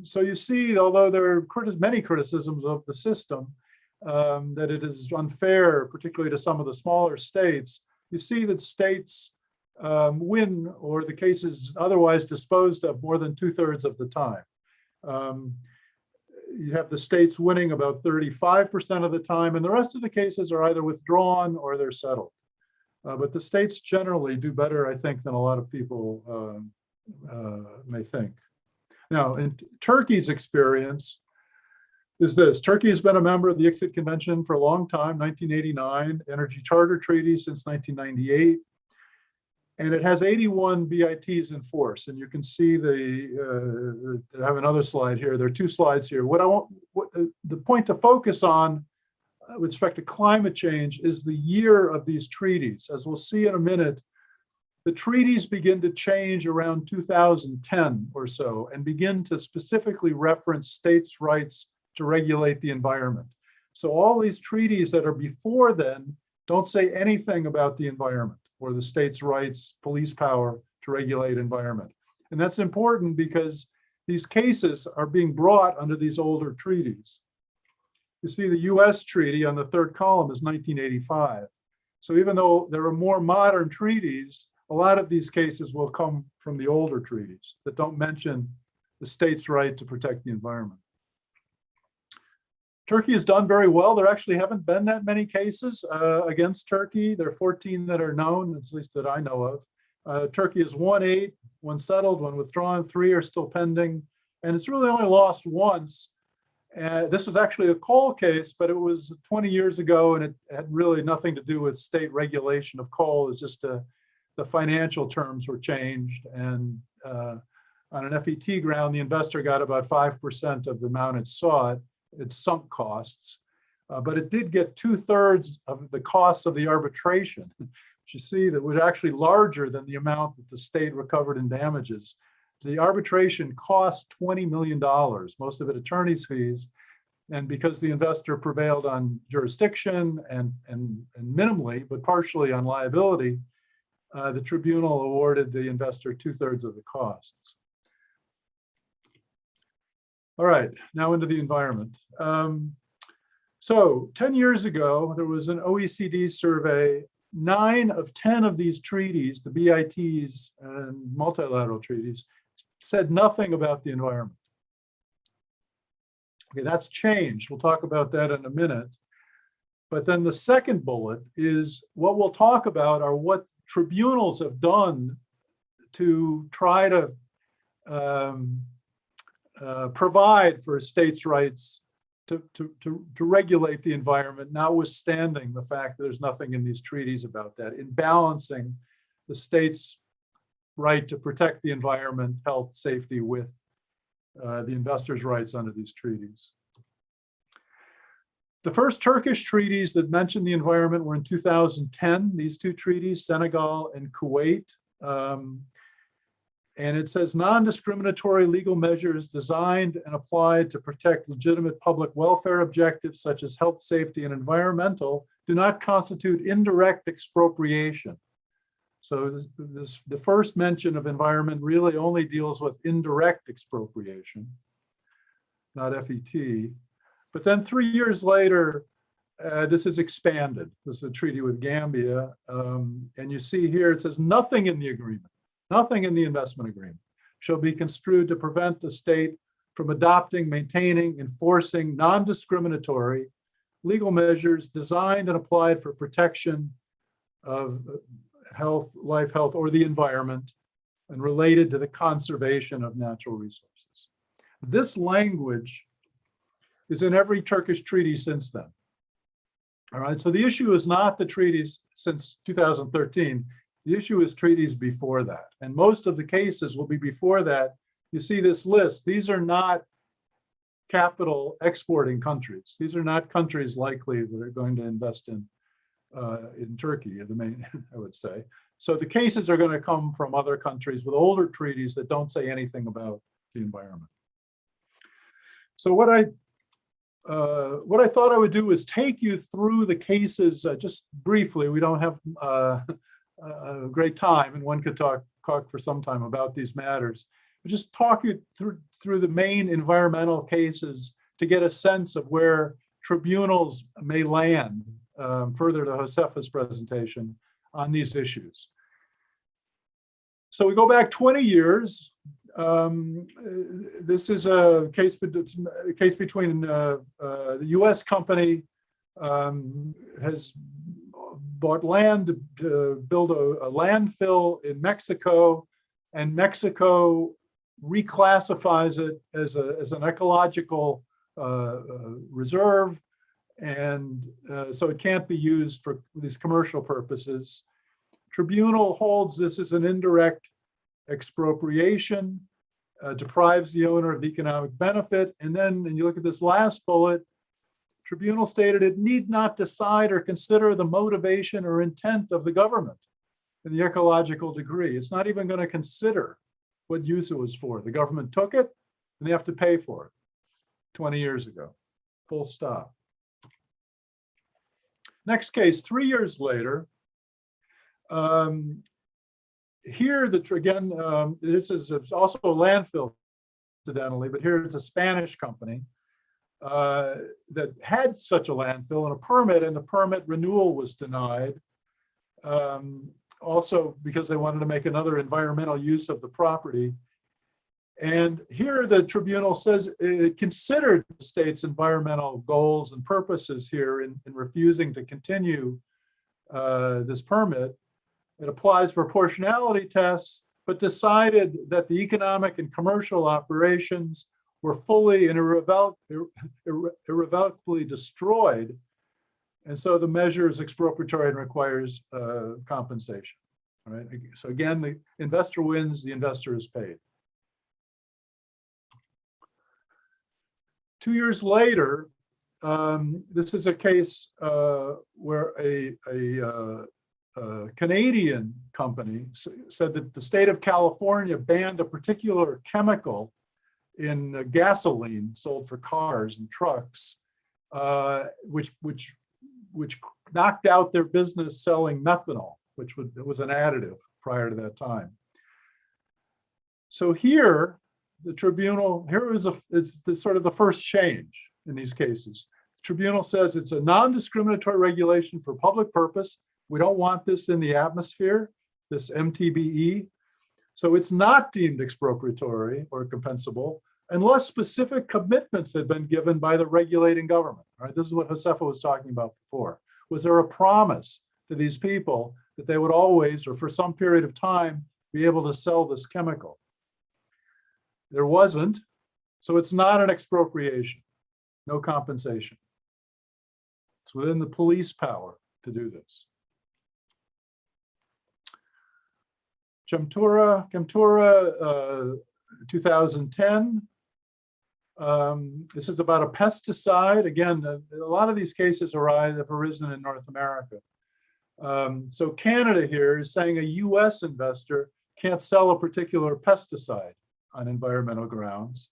So you see, although there are many criticisms of the system, that it is unfair, particularly to some of the smaller states, you see that states win, or the case is otherwise disposed of, more than 2/3 of the time. You have the states winning about 35% of the time, and the rest of the cases are either withdrawn or they're settled. But the states generally do better, I think, than a lot of people may think. Now, in Turkey's experience is this. Turkey has been a member of the ICSID Convention for a long time, 1989, Energy Charter Treaty since 1998. And it has 81 BITs in force. And you can see I have another slide here. There are two slides here. The point to focus on with respect to climate change is the year of these treaties. As we'll see in a minute, the treaties begin to change around 2010 or so and begin to specifically reference states' rights to regulate the environment. So all these treaties that are before then don't say anything about the environment or the state's rights, police power to regulate environment. And that's important because these cases are being brought under these older treaties. You see the US treaty on the third column is 1985. So even though there are more modern treaties, a lot of these cases will come from the older treaties that don't mention the state's right to protect the environment. Turkey has done very well. There actually haven't been that many cases against Turkey. There are 14 that are known, at least that I know of. Turkey has won 8, 1 settled, 1 withdrawn, 3 are still pending. And it's really only lost once. This is actually a coal case, but it was 20 years ago, and it had really nothing to do with state regulation of coal. It's just the financial terms were changed. And on an FET ground, the investor got about 5% of the amount it sought. Its sunk costs, but it did get 2/3 of the costs of the arbitration, which you see that was actually larger than the amount that the state recovered in damages. The arbitration cost $20 million, most of it attorney's fees, and because the investor prevailed on jurisdiction and minimally, but partially on liability, the tribunal awarded the investor 2/3 of the costs. All right, now into the environment. So 10 years ago, there was an OECD survey. 9 of 10 of these treaties, the BITs and multilateral treaties, said nothing about the environment. Okay, that's changed. We'll talk about that in a minute. But then the second bullet is what we'll talk about are what tribunals have done to try to provide for states' rights to regulate the environment, notwithstanding the fact that there's nothing in these treaties about that, in balancing the state's right to protect the environment, health, safety with the investors' rights under these treaties. The first Turkish treaties that mentioned the environment were in 2010, these 2 treaties, Senegal and Kuwait. And it says non-discriminatory legal measures designed and applied to protect legitimate public welfare objectives such as health, safety, and environmental do not constitute indirect expropriation. So the first mention of environment really only deals with indirect expropriation, not FET. But then 3 years later, this is expanded. This is a treaty with Gambia. And you see here, it says nothing in the agreement, nothing in the investment agreement shall be construed to prevent the state from adopting, maintaining, enforcing non-discriminatory legal measures designed and applied for protection of health, life, health, or the environment, and related to the conservation of natural resources. This language is in every Turkish treaty since then. All right, so the issue is not the treaties since 2013. The issue is treaties before that. And most of the cases will be before that. You see this list. These are not capital exporting countries. These are not countries likely that are going to invest in Turkey, the main, I would say. So the cases are going to come from other countries with older treaties that don't say anything about the environment. So what I thought I would do is take you through the cases just briefly. We don't have a great time, and one could talk for some time about these matters. But just talk you through the main environmental cases to get a sense of where tribunals may land, further to Josefa's presentation on these issues. So we go back 20 years. This is a case between the US company has bought land to build a landfill in Mexico, and Mexico reclassifies it as an ecological reserve, and so it can't be used for these commercial purposes. Tribunal holds this as an indirect expropriation, deprives the owner of the economic benefit, and then, and you look at this last bullet, tribunal stated it need not decide or consider the motivation or intent of the government in the ecological degree. It's not even going to consider what use it was for. The government took it, and they have to pay for it 20 years ago, full stop. Next case, 3 years later, here, again, this is also a landfill, incidentally, but here it's a Spanish company that had such a landfill and a permit, and the permit renewal was denied. Also because they wanted to make another environmental use of the property. And here the tribunal says it considered the state's environmental goals and purposes here in refusing to continue this permit. It applies proportionality tests, but decided that the economic and commercial operations were fully and irrevocably destroyed. And so the measure is expropriatory and requires compensation. All right. So again, the investor wins, the investor is paid. 2 years later, this is a case where a Canadian company said that the state of California banned a particular chemical in gasoline sold for cars and trucks, which knocked out their business selling methanol, which was an additive prior to that time. So here, the tribunal, it's sort of the first change in these cases. The tribunal says it's a non-discriminatory regulation for public purpose. We don't want this in the atmosphere, this MTBE. So it's not deemed expropriatory or compensable unless specific commitments had been given by the regulating government. All right, this is what Josefa was talking about before. Was there a promise to these people that they would always, or for some period of time, be able to sell this chemical? There wasn't, so it's not an expropriation, no compensation. It's within the police power to do this. Chemtura, 2010. This is about a pesticide. Again, a lot of these cases have arisen in North America. So Canada here is saying a US investor can't sell a particular pesticide on environmental grounds.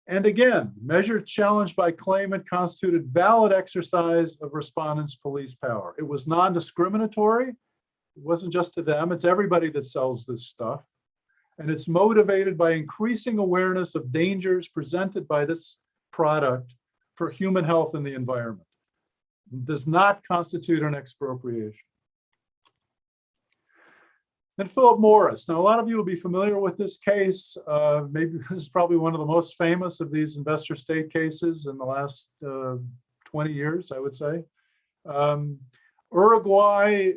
And again, measure challenged by claimant constituted valid exercise of respondents' police power. It was non-discriminatory. It wasn't just to them, it's everybody that sells this stuff. And it's motivated by increasing awareness of dangers presented by this product for human health and the environment. It does not constitute an expropriation. Then Philip Morris. Now, a lot of you will be familiar with this case. Maybe this is probably one of the most famous of these investor state cases in the last 20 years, I would say. Uruguay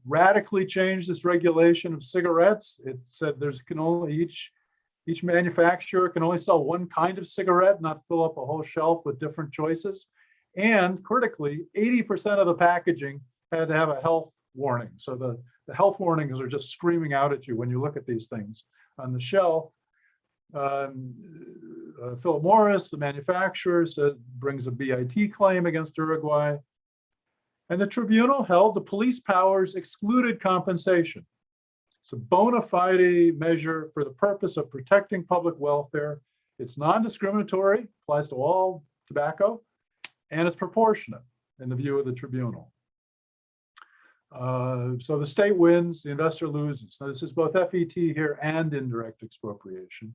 radically changed this regulation of cigarettes. It said each manufacturer can only sell one kind of cigarette, not fill up a whole shelf with different choices. And critically, 80% of the packaging had to have a health warning. So the health warnings are just screaming out at you when you look at these things on the shelf. Philip Morris, the manufacturer, brings a BIT claim against Uruguay. And the tribunal held the police powers excluded compensation. It's a bona fide measure for the purpose of protecting public welfare. It's non-discriminatory, applies to all tobacco, and it's proportionate in the view of the tribunal. So the state wins, the investor loses. Now this is both FET here and indirect expropriation.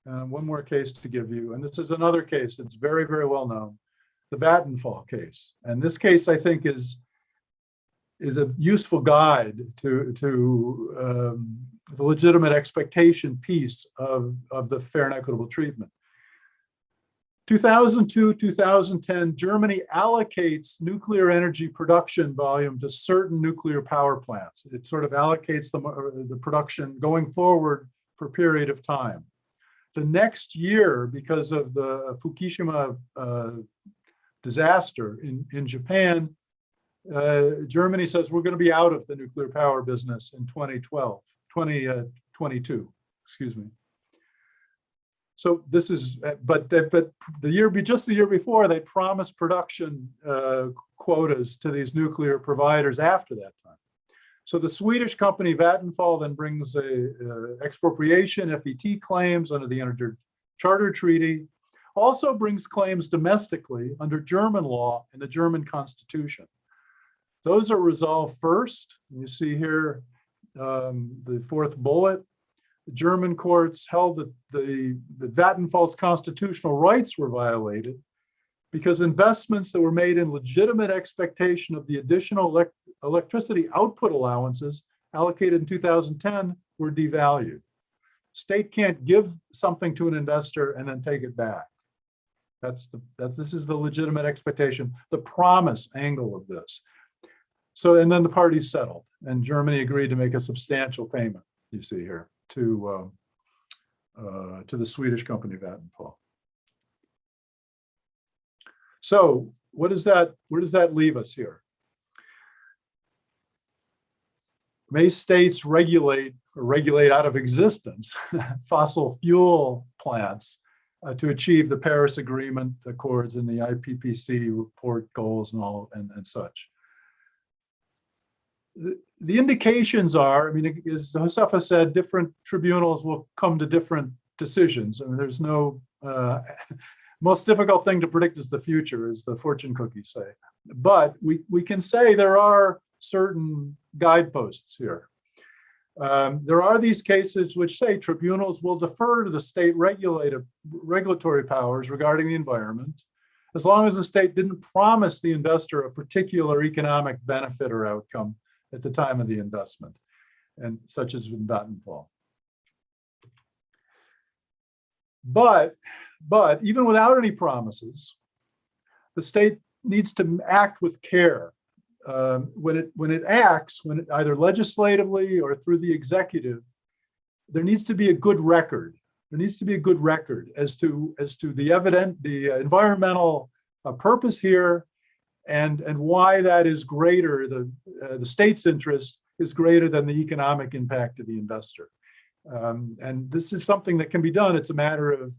One more case to give you, and this is another case that's very, very well known, the Vattenfall case. And this case, I think, is a useful guide to the legitimate expectation piece of the fair and equitable treatment. 2002-2010, Germany allocates nuclear energy production volume to certain nuclear power plants. It sort of allocates the production going forward for a period of time. The next year, because of the Fukushima disaster in Japan, Germany says we're going to be out of the nuclear power business in 2022, excuse me. So this is, but the year before, they promised production quotas to these nuclear providers after that time. So the Swedish company Vattenfall then brings a expropriation, FET claims under the Energy Charter Treaty, also brings claims domestically under German law and the German Constitution. Those are resolved first. You see here the fourth bullet. The German courts held that the Vattenfall's constitutional rights were violated because investments that were made in legitimate expectation of the additional electricity output allowances allocated in 2010 were devalued. State can't give something to an investor and then take it back. This is the legitimate expectation, the promise angle of this. So, and then the parties settled, and Germany agreed to make a substantial payment, you see here, to the Swedish company Vattenfall. So, where does that leave us here? May states regulate out of existence fossil fuel plants to achieve the Paris Agreement accords and the IPCC report goals and all and such. The indications are, I mean, as Josefa said, different tribunals will come to different decisions. I mean, there's no, most difficult thing to predict is the future, as the fortune cookies say. But we can say there are certain guideposts here. There are these cases which say tribunals will defer to the state regulatory powers regarding the environment, as long as the state didn't promise the investor a particular economic benefit or outcome at the time of the investment, and such as in Vattenfall. But even without any promises, the state needs to act with care. When it acts, either legislatively or through the executive, there needs to be a good record. There needs to be a good record as to the environmental purpose here, and why that is greater. The state's interest is greater than the economic impact of the investor. And this is something that can be done. It's a matter of,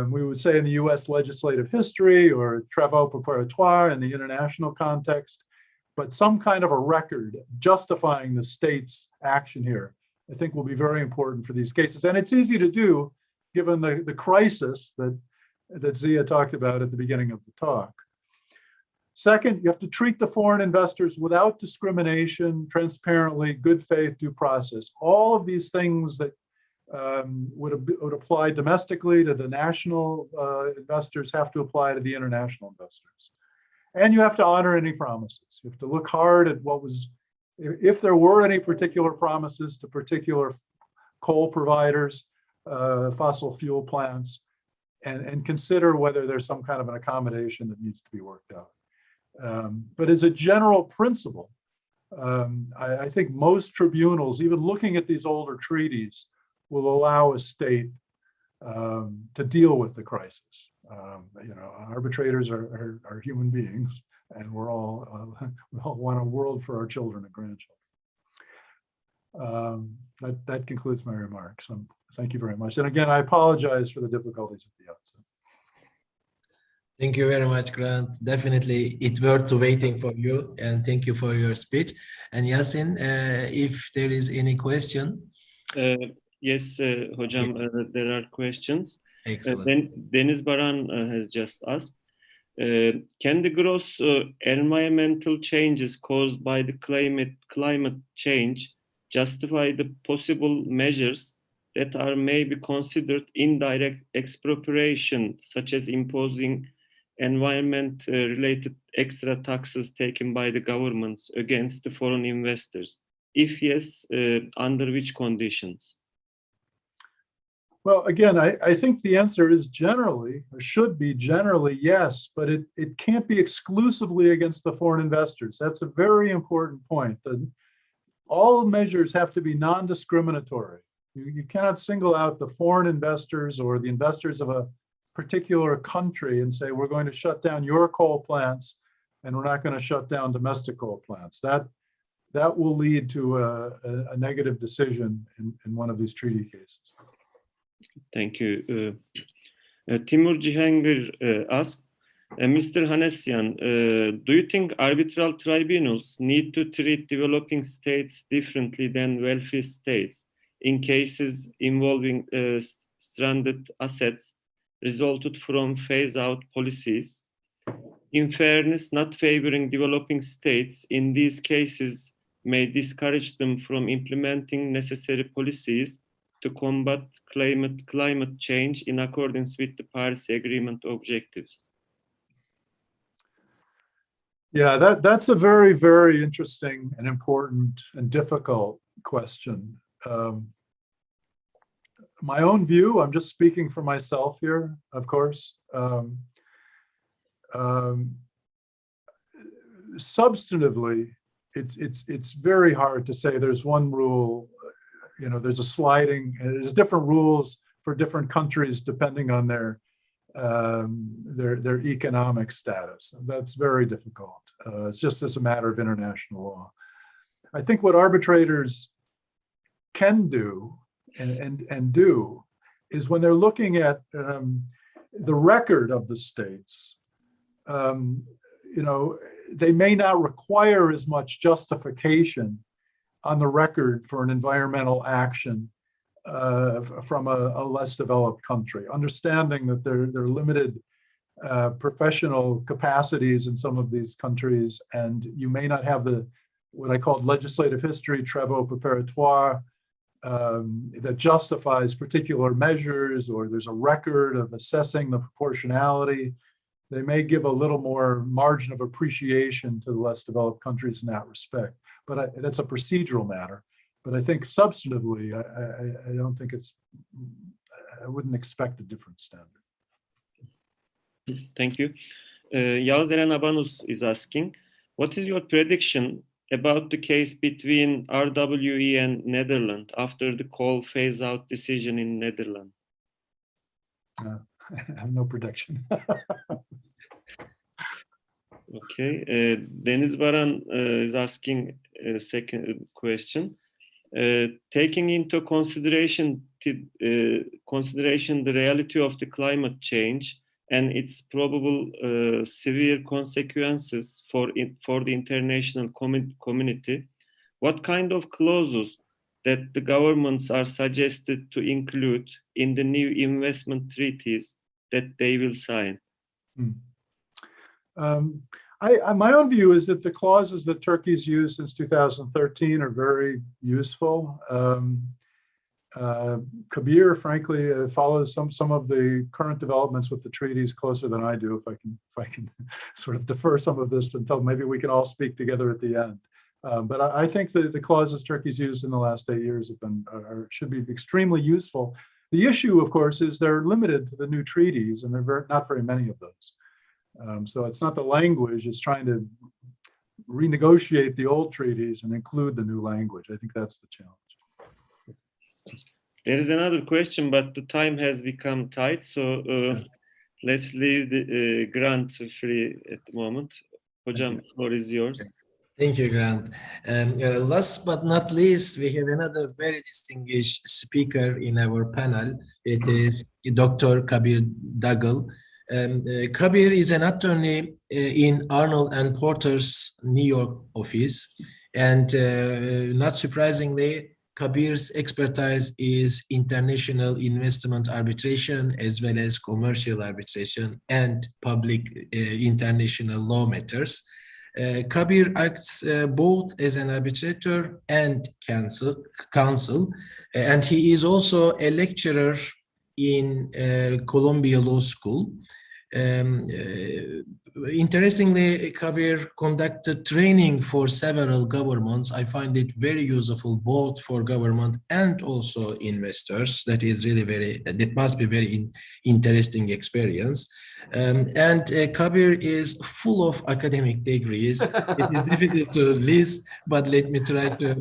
we would say in the US legislative history, or travaux préparatoires in the international context, but some kind of a record justifying the state's action here, I think will be very important for these cases. And it's easy to do given the crisis that Zia talked about at the beginning of the talk. Second, you have to treat the foreign investors without discrimination, transparently, good faith, due process. All of these things that would apply domestically to the national investors have to apply to the international investors. And you have to honor any promises. You have to look hard at what was if there were any particular promises to particular coal providers, fossil fuel plants, and consider whether there's some kind of an accommodation that needs to be worked out. But as a general principle, I think most tribunals, even looking at these older treaties, will allow a state to deal with the crisis. Arbitrators are human beings, and we all want a world for our children and grandchildren. That concludes my remarks. Thank you very much. And again, I apologize for the difficulties at the outset. Thank you very much, Grant. Definitely, it's worth waiting for you, and thank you for your speech. And Yasin, if there is any question. Yes, Hocam, there are questions. Excellent. Deniz Baran has just asked, can the gross environmental changes caused by the climate change justify the possible measures that are maybe considered indirect expropriation, such as imposing environment-related extra taxes taken by the governments against the foreign investors? If yes, under which conditions? Well, again, I think the answer is generally, or should be generally, yes, but it can't be exclusively against the foreign investors. That's a very important point. All measures have to be non-discriminatory. You cannot single out the foreign investors or the investors of a particular country and say, we're going to shut down your coal plants and we're not going to shut down domestic coal plants. That will lead to a negative decision in one of these treaty cases. Thank you. Timur Cihangir asked, Mr. Hanessian, do you think arbitral tribunals need to treat developing states differently than wealthy states in cases involving stranded assets resulted from phase-out policies? In fairness, not favoring developing states in these cases may discourage them from implementing necessary policies to combat climate change in accordance with the Paris Agreement objectives. Yeah, that's a very, very interesting and important and difficult question. My own view, I'm just speaking for myself here, of course. Substantively, it's very hard to say there's one rule. There's a sliding, there's different rules for different countries depending on their economic status. That's very difficult. It's just as a matter of international law. I think what arbitrators can do and do is when they're looking at the record of the states, they may not require as much justification on the record for an environmental action from a less developed country, understanding that there are limited professional capacities in some of these countries, and you may not have what I call legislative history, travaux préparatoires, that justifies particular measures, or there's a record of assessing the proportionality. They may give a little more margin of appreciation to the less developed countries in that respect. But that's a procedural matter. But I think substantively, I don't think I wouldn't expect a different standard. Thank you. Yağız Eren Abanus is asking, what is your prediction about the case between RWE and Netherlands after the coal phase-out decision in Netherlands? I have no prediction. Okay. Deniz Baran is asking a second question. Taking into consideration the reality of the climate change and its probable severe consequences for the international community, what kind of clauses that the governments are suggested to include in the new investment treaties that they will sign? My own view is that the clauses that Turkey's used since 2013 are very useful. Kabir, frankly, follows some of the current developments with the treaties closer than I do. If I can sort of defer some of this until maybe we can all speak together at the end. But I think the clauses Turkey's used in the last 8 years have been should be extremely useful. The issue, of course, is they're limited to the new treaties, and there are not very many of those. So it's not the language; it's trying to renegotiate the old treaties and include the new language. I think that's the challenge. There is another question, but the time has become tight, so let's leave the grant free at the moment. Hocam, floor is yours. Thank you, Grant. Last but not least, we have another very distinguished speaker in our panel. It is Dr. Kabir Duggal. Kabir is an attorney in Arnold and Porter's New York office. And not surprisingly, Kabir's expertise is international investment arbitration, as well as commercial arbitration and public international law matters. Kabir acts both as an arbitrator and counsel, and he is also a lecturer in Columbia Law School. Interestingly, Kabir conducted training for several governments. I find it very useful both for government and also investors. That is really that must be very interesting experience. And Kabir is full of academic degrees. It is difficult to list, but let me try to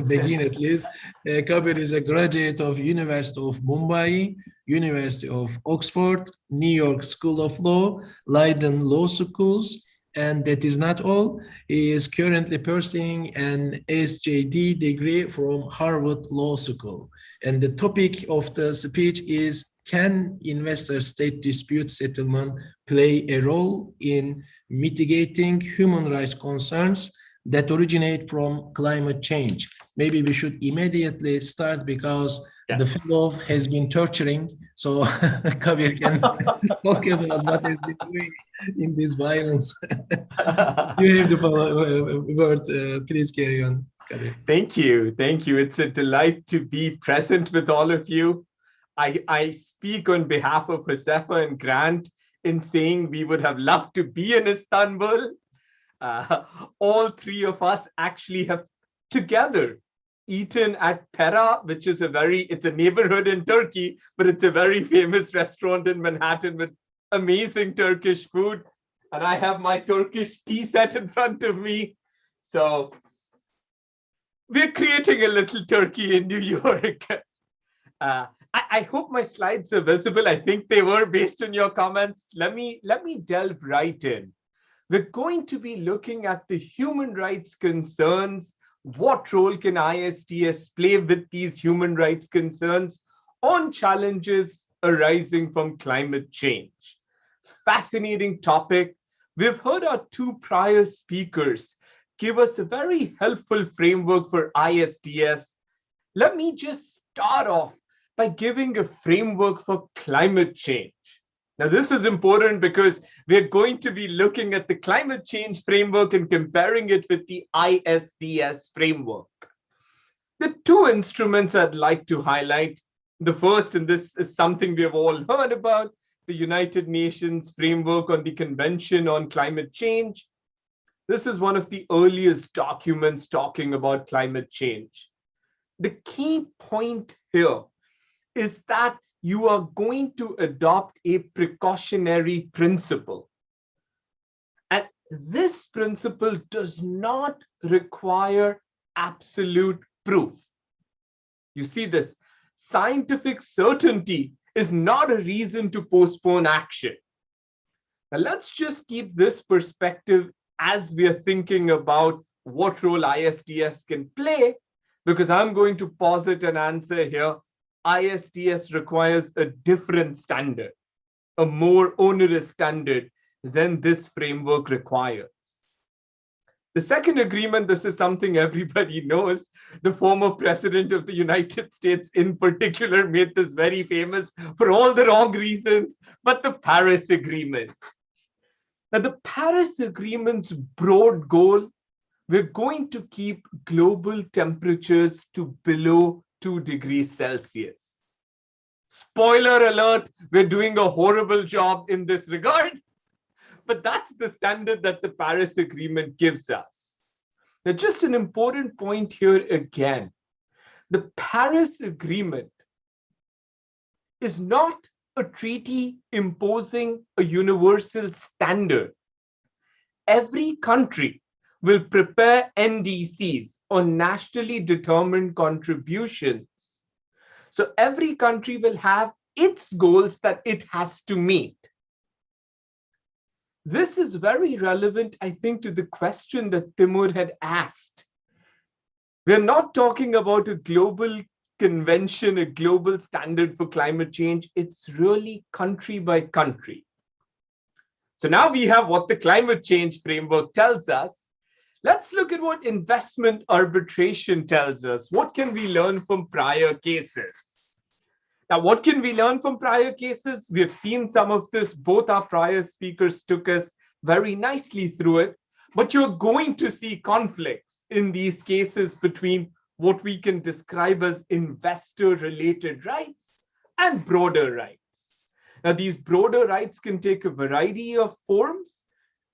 begin at least. Kabir is a graduate of University of Mumbai, University of Oxford, New York School of Law, Leiden Law Schools, and that is not all. He is currently pursuing an SJD degree from Harvard Law School. And the topic of the speech is, can investor-state dispute settlement play a role in mitigating human rights concerns that originate from climate change? Maybe we should immediately start because the fellow has been torturing, so Kabir can talk about what has been doing in this violence. You have the word, please carry on, Kabir. Thank you. It's a delight to be present with all of you. I speak on behalf of Josefa and Grant in saying we would have loved to be in Istanbul. All three of us actually have together eaten at Pera, which is it's a neighborhood in Turkey, but it's a very famous restaurant in Manhattan with amazing Turkish food. And I have my Turkish tea set in front of me. So we're creating a little Turkey in New York. I hope my slides are visible. I think they were based on your comments. Let me delve right in. We're going to be looking at the human rights concerns. What role can ISTS play with these human rights concerns on challenges arising from climate change? Fascinating topic. We've heard our two prior speakers give us a very helpful framework for ISTS. Let me just start off by giving a framework for climate change. Now, this is important because we're going to be looking at the climate change framework and comparing it with the ISTS framework. The two instruments I'd like to highlight, the first, and this is something we have all heard about, the United Nations framework on the Convention on Climate Change. This is one of the earliest documents talking about climate change. The key point here is that you are going to adopt a precautionary principle. And this principle does not require absolute proof. You see this, scientific certainty is not a reason to postpone action. Now let's just keep this perspective as we are thinking about what role ISTS can play, because I'm going to posit an answer here. ISTS requires a different standard, a more onerous standard than this framework requires. The second agreement, this is something everybody knows. The former president of the United States in particular made this very famous for all the wrong reasons, but the Paris Agreement. Now, the Paris Agreement's broad goal, we're going to keep global temperatures to below 2 degrees Celsius. Spoiler alert, we're doing a horrible job in this regard, but that's the standard that the Paris Agreement gives us. Now, just an important point here again. The Paris Agreement is not a treaty imposing a universal standard. Every country will prepare NDCs, or nationally determined contributions. So every country will have its goals that it has to meet. This is very relevant, I think, to the question that Timur had asked. We're not talking about a global convention, a global standard for climate change. It's really country by country. So now we have what the climate change framework tells us. Let's look at what investment arbitration tells us. What can we learn from prior cases? Now, what can we learn from prior cases? We have seen some of this. Both our prior speakers took us very nicely through it. But you're going to see conflicts in these cases between what we can describe as investor-related rights and broader rights. Now, these broader rights can take a variety of forms.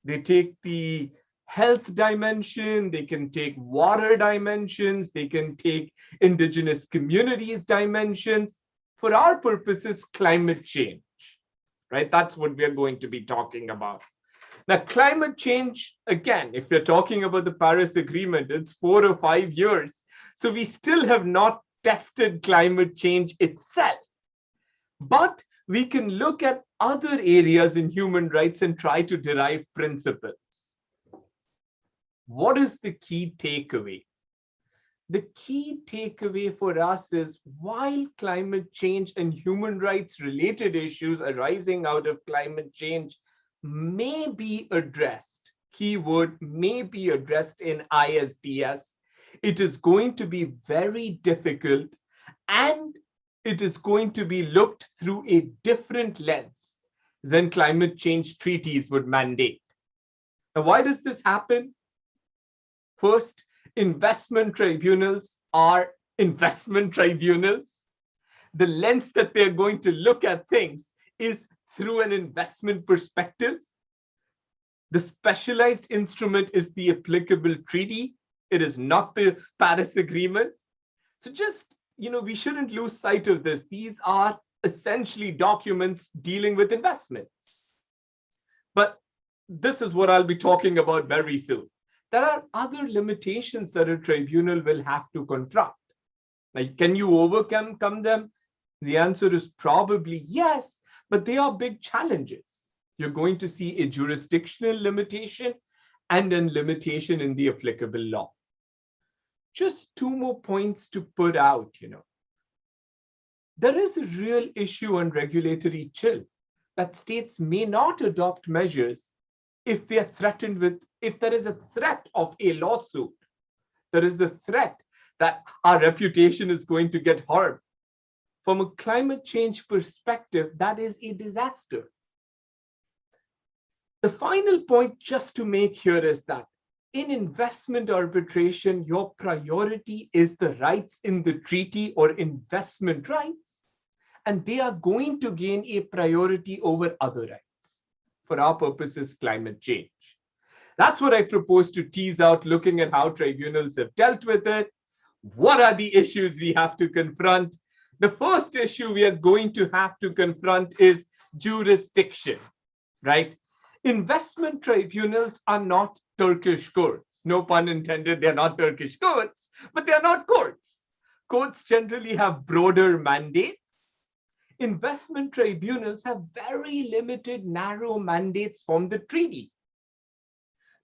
They take the health dimension, they can take water dimensions, they can take indigenous communities dimensions. For our purposes, climate change, right? That's what we're going to be talking about. Now, climate change, again, if we're talking about the Paris Agreement, it's 4 or 5 years. So we still have not tested climate change itself. But we can look at other areas in human rights and try to derive principles. What is the key takeaway? The key takeaway for us is, while climate change and human rights related issues arising out of climate change may be addressed, keyword may be addressed in ISDS, it is going to be very difficult, and it is going to be looked through a different lens than climate change treaties would mandate. Now, why does this happen? First, investment tribunals are investment tribunals. The lens that they're going to look at things is through an investment perspective. The specialized instrument is the applicable treaty. It is not the Paris Agreement. So just, we shouldn't lose sight of this. These are essentially documents dealing with investments. But this is what I'll be talking about very soon. There are other limitations that a tribunal will have to confront. Like, can you overcome them? The answer is probably yes, but they are big challenges. You're going to see a jurisdictional limitation and a limitation in the applicable law. Just 2 more points to put out, There is a real issue on regulatory chill that states may not adopt measures if they are threatened with, if there is a threat of a lawsuit, there is a threat that our reputation is going to get harmed. From a climate change perspective, that is a disaster. The final point just to make here is that in investment arbitration, your priority is the rights in the treaty or investment rights, and they are going to gain a priority over other rights. For our purposes, climate change. That's what I propose to tease out, looking at how tribunals have dealt with it. What are the issues we have to confront? The first issue we are going to have to confront is jurisdiction, right? Investment tribunals are not Turkish courts. No pun intended, they're not Turkish courts, but they're not courts. Courts generally have broader mandates. Investment tribunals have very limited, narrow mandates from the treaty.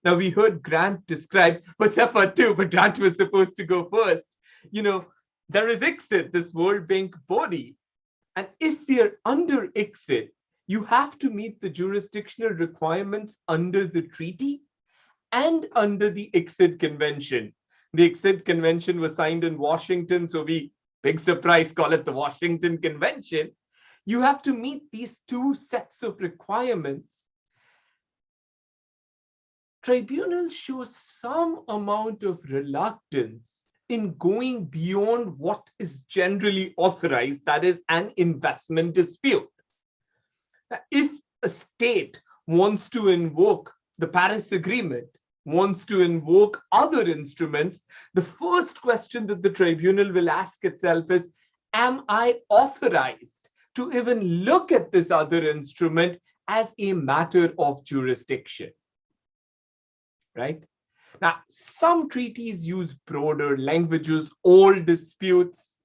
Now, we heard Grant describe, Josefa too, but Grant was supposed to go first. There is ICSID, this World Bank body. And if we are under ICSID, you have to meet the jurisdictional requirements under the treaty and under the ICSID Convention. The ICSID Convention was signed in Washington, so we, big surprise, call it the Washington Convention. You have to meet these 2 sets of requirements. Tribunals show some amount of reluctance in going beyond what is generally authorized, that is an investment dispute. If a state wants to invoke the Paris Agreement, wants to invoke other instruments, the first question that the tribunal will ask itself is, am I authorized to even look at this other instrument as a matter of jurisdiction? Right? Now, some treaties use broader languages, all disputes.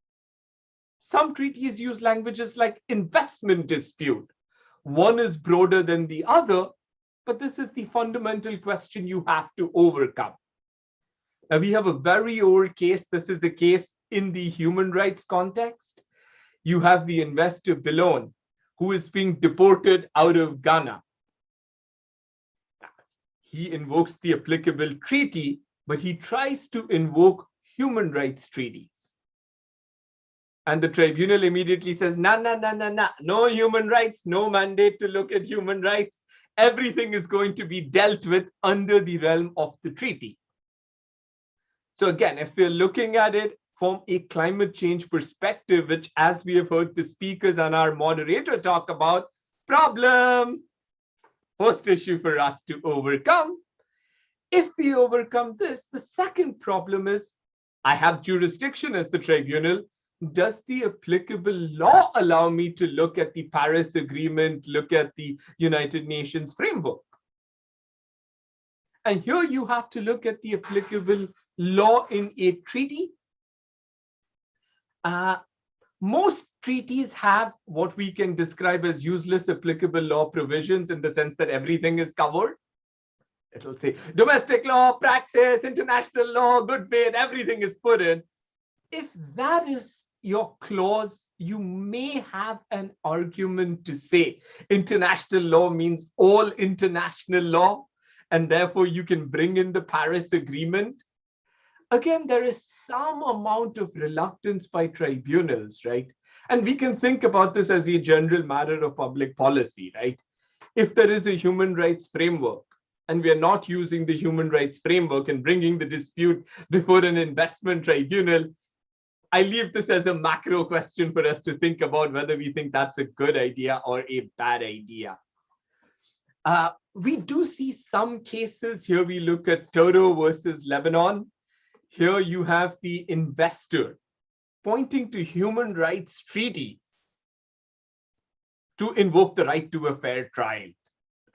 Some treaties use languages like investment dispute. One is broader than the other, but this is the fundamental question you have to overcome. Now, we have a very old case. This is a case in the human rights context. You have the investor Bilon, who is being deported out of Ghana. He invokes the applicable treaty, but he tries to invoke human rights treaties. And the tribunal immediately says, no human rights, no mandate to look at human rights. Everything is going to be dealt with under the realm of the treaty. So again, if we're looking at it from a climate change perspective, which, as we have heard the speakers and our moderator talk about, problem, first issue for us to overcome. If we overcome this, the second problem is, I have jurisdiction as the tribunal. Does the applicable law allow me to look at the Paris Agreement, look at the United Nations framework? And here you have to look at the applicable law in a treaty. Most treaties have what we can describe as useless applicable law provisions, in the sense that everything is covered. It'll say domestic law, practice, international law, good faith, everything is put in. If that is your clause, you may have an argument to say international law means all international law, and therefore you can bring in the Paris Agreement. Again, there is some amount of reluctance by tribunals, right? And we can think about this as a general matter of public policy, right? If there is a human rights framework, and we are not using the human rights framework and bringing the dispute before an investment tribunal, I leave this as a macro question for us to think about whether we think that's a good idea or a bad idea. We do see some cases. Here we look at Toro versus Lebanon. Here you have the investor pointing to human rights treaties to invoke the right to a fair trial.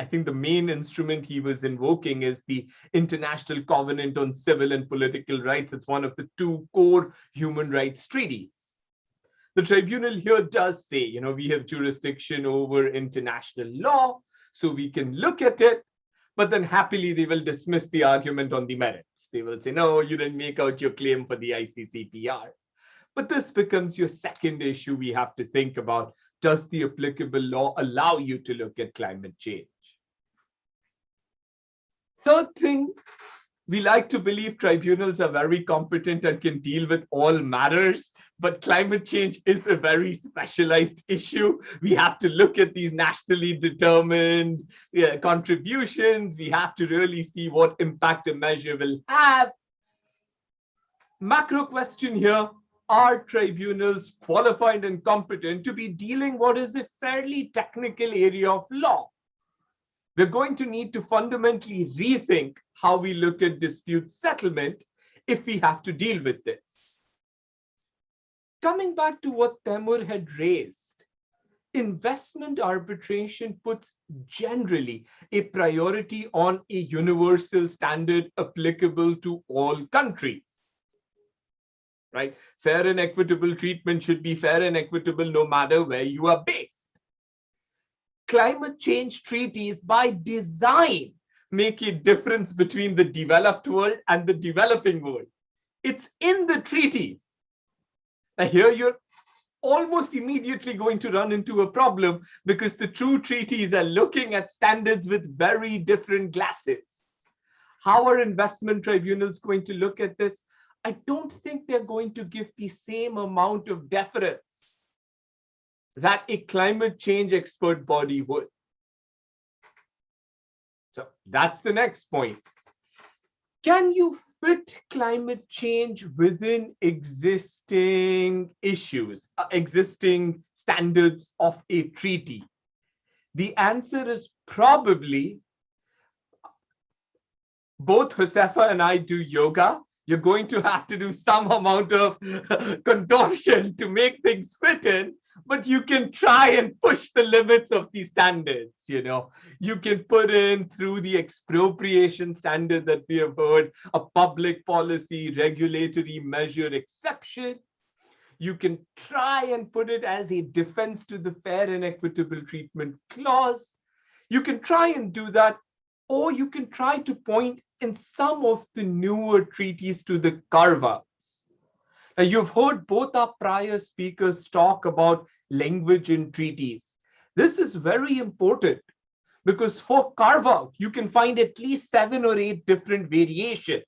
I think the main instrument he was invoking is the International Covenant on Civil and Political Rights. It's one of the two core human rights treaties. The tribunal here does say, we have jurisdiction over international law, so we can look at it, but then happily they will dismiss the argument on the merits. They will say, no, you didn't make out your claim for the ICCPR. But this becomes your second issue we have to think about. Does the applicable law allow you to look at climate change? Third thing, we like to believe tribunals are very competent and can deal with all matters, but climate change is a very specialized issue. We have to look at these nationally determined contributions. We have to really see what impact a measure will have. Macro question here, are tribunals qualified and competent to be dealing what is a fairly technical area of law? We're going to need to fundamentally rethink how we look at dispute settlement if we have to deal with this. Coming back to what Temur had raised, investment arbitration puts generally a priority on a universal standard applicable to all countries. Right? Fair and equitable treatment should be fair and equitable no matter where you are based. Climate change treaties by design make a difference between the developed world and the developing world. It's in the treaties. Now here you're almost immediately going to run into a problem because the two treaties are looking at standards with very different glasses. How are investment tribunals going to look at this? I don't think they're going to give the same amount of deference that a climate change expert body would. So that's the next point. Can you fit climate change within existing issues, existing standards of a treaty? The answer is probably both Josefa and I do yoga. You're going to have to do some amount of contortion to make things fit in, but you can try and push the limits of these standards. You know, you can put in through the expropriation standard that we have heard, a public policy regulatory measure exception. You can try and put it as a defense to the fair and equitable treatment clause. You can try and do that, or you can try to point in some of the newer treaties to the carve-outs. Now, you've heard both our prior speakers talk about language in treaties. This is very important because for carve-out, you can find at least 7 or 8 different variations.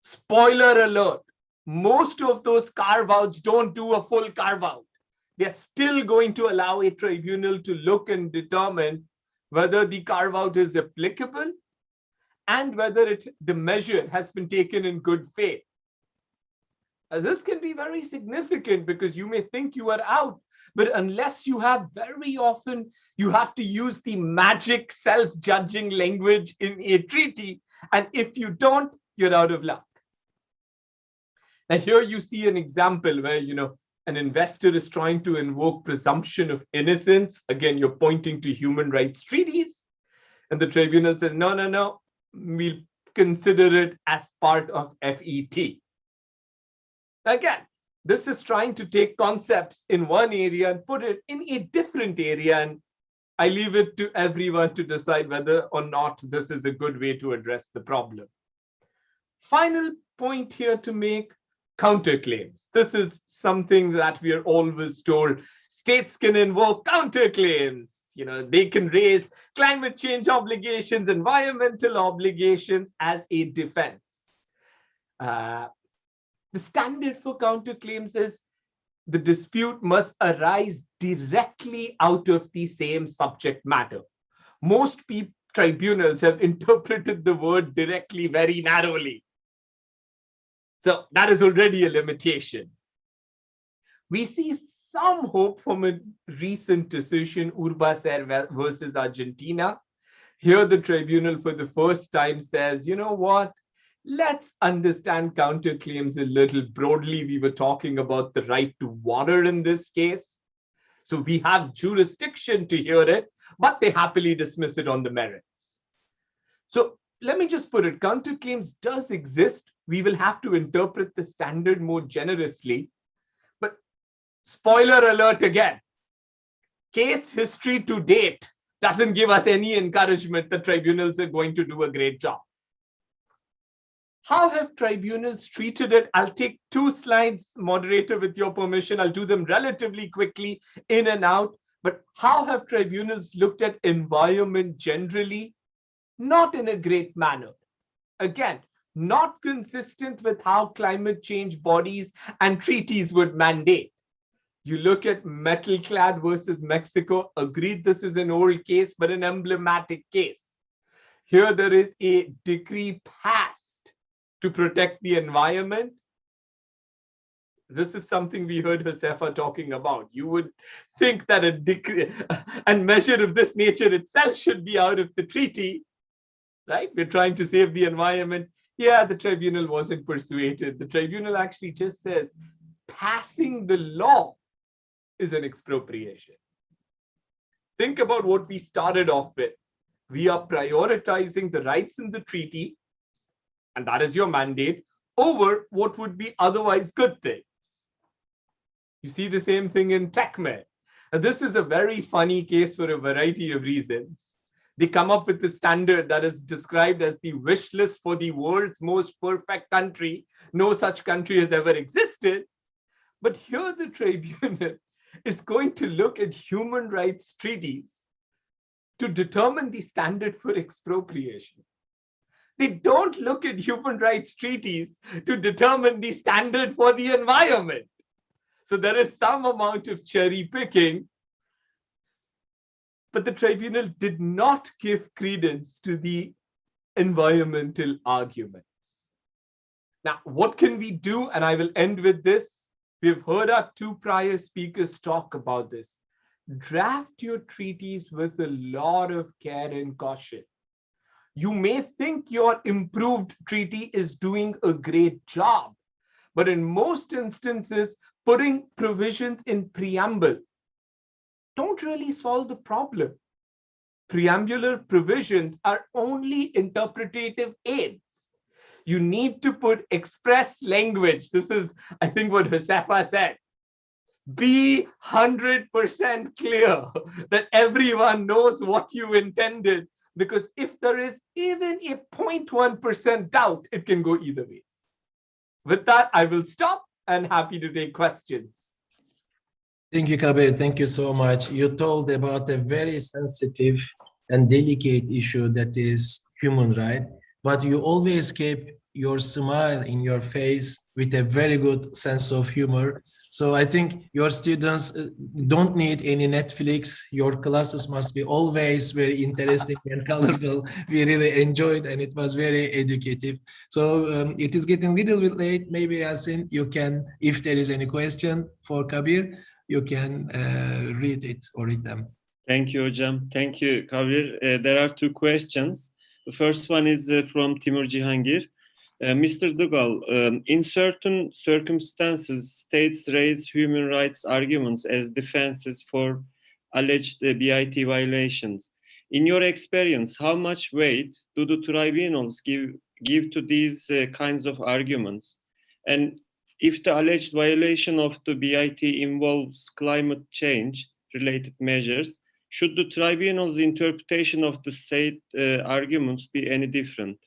Spoiler alert, most of those carve-outs don't do a full carve-out. They're still going to allow a tribunal to look and determine whether the carve-out is applicable and whether the measure has been taken in good faith. This can be very significant because you may think you are out, but unless you have, very often you have to use the magic self-judging language in a treaty, and if you don't, you're out of luck. Now here you see an example where, you know, an investor is trying to invoke presumption of innocence. Again, you're pointing to human rights treaties, and the tribunal says, no, no, no, we'll consider it as part of FET. Again, this is trying to take concepts in one area and put it in a different area, and I leave it to everyone to decide whether or not this is a good way to address the problem. Final point here to make, counterclaims. This is something that we are always told. States can invoke counterclaims. You know, they can raise climate change obligations, environmental obligations as a defense. The standard for counterclaims is the dispute must arise directly out of the same subject matter. Most tribunals have interpreted the word directly very narrowly. So that is already a limitation. We see some hope from a recent decision, Urbacer versus Argentina. Here the tribunal for the first time says, you know what? Let's understand counterclaims a little broadly. We were talking about the right to water in this case. So we have jurisdiction to hear it, but they happily dismiss it on the merits. So let me just put it, counterclaims does exist. We will have to interpret the standard more generously. But spoiler alert again, case history to date doesn't give us any encouragement that tribunals are going to do a great job. How have tribunals treated it? I'll take 2 slides, moderator, with your permission. I'll do them relatively quickly, in and out. But how have tribunals looked at environment generally? Not in a great manner. Again, not consistent with how climate change bodies and treaties would mandate. You look at Metal Clad versus Mexico, agreed this is an old case, but an emblematic case. Here there is a decree passed to protect the environment. This is something we heard Josefa talking about. You would think that a decree and measure of this nature itself should be out of the treaty, right? We're trying to save the environment. Yeah, the tribunal wasn't persuaded. The tribunal actually just says passing the law is an expropriation. Think about what we started off with. We are prioritizing the rights in the treaty, and that is your mandate, over what would be otherwise good things. You see the same thing in TechMed. And this is a very funny case for a variety of reasons. They come up with the standard that is described as the wish list for the world's most perfect country. No such country has ever existed. But here the tribunal is going to look at human rights treaties to determine the standard for expropriation. They don't look at human rights treaties to determine the standard for the environment. So there is some amount of cherry picking, but the tribunal did not give credence to the environmental arguments. Now, what can we do? And I will end with this. We've heard our 2 prior speakers talk about this. Draft your treaties with a lot of care and caution. You may think your improved treaty is doing a great job, but in most instances, putting provisions in preamble don't really solve the problem. Preambular provisions are only interpretative aids. You need to put express language. This is, I think, what Josefa said. Be 100% clear that everyone knows what you intended, because if there is even a 0.1% doubt, it can go either ways. With that, I will stop and happy to take questions. Thank you, Kabir. Thank you so much. You told about a very sensitive and delicate issue that is human rights, but you always keep your smile in your face with a very good sense of humor. So I think your students don't need any Netflix. Your classes must be always very interesting and colorful. We really enjoyed, and it was very educative. So it is getting a little bit late. Maybe, Yasin, you can, if there is any question for Kabir, you can read it or read them. Thank you, Hocam. Thank you, Kabir. There are two questions. The first one is from Timur Cihangir. Mr. Dugal, in certain circumstances, states raise human rights arguments as defenses for alleged BIT violations. In your experience, how much weight do the tribunals give to these kinds of arguments? And if the alleged violation of the BIT involves climate change-related measures, should the tribunal's interpretation of the said arguments be any different?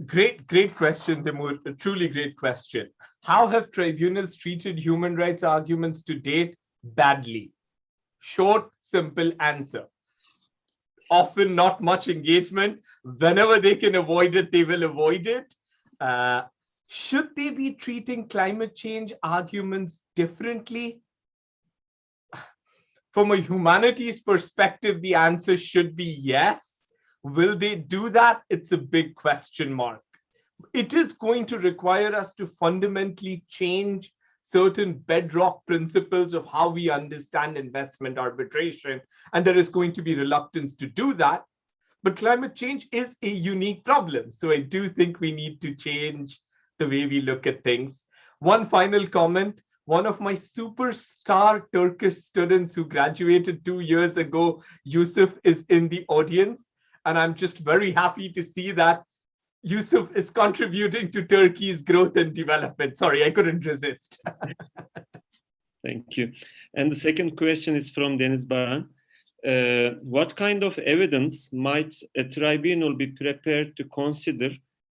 Great question, Timur. A truly great question. How have tribunals treated human rights arguments to date? Badly. Short, simple answer. Often not much engagement. Whenever they can avoid it, they will avoid it. Should they be treating climate change arguments differently? From a humanities perspective, the answer should be yes. Will they do that? It's a big question mark. It is going to require us to fundamentally change certain bedrock principles of how we understand investment arbitration, and there is going to be reluctance to do that. But climate change is a unique problem, so I do think we need to change the way we look at things. One final comment. One of my superstar Turkish students who graduated 2 years ago, Yusuf, is in the audience. And I'm just very happy to see that Yusuf is contributing to Turkey's growth and development. Sorry, I couldn't resist. Thank you. And the second question is from Deniz Baran. What kind of evidence might a tribunal be prepared to consider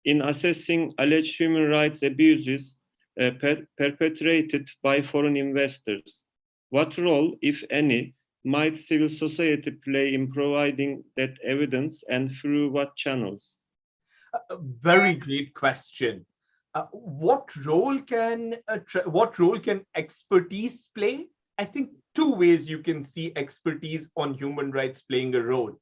in assessing alleged human rights abuses perpetrated by foreign investors? What role, if any, might civil society play in providing that evidence, and through what channels? A very great question. What role can expertise play? I think two ways you can see expertise on human rights playing a role.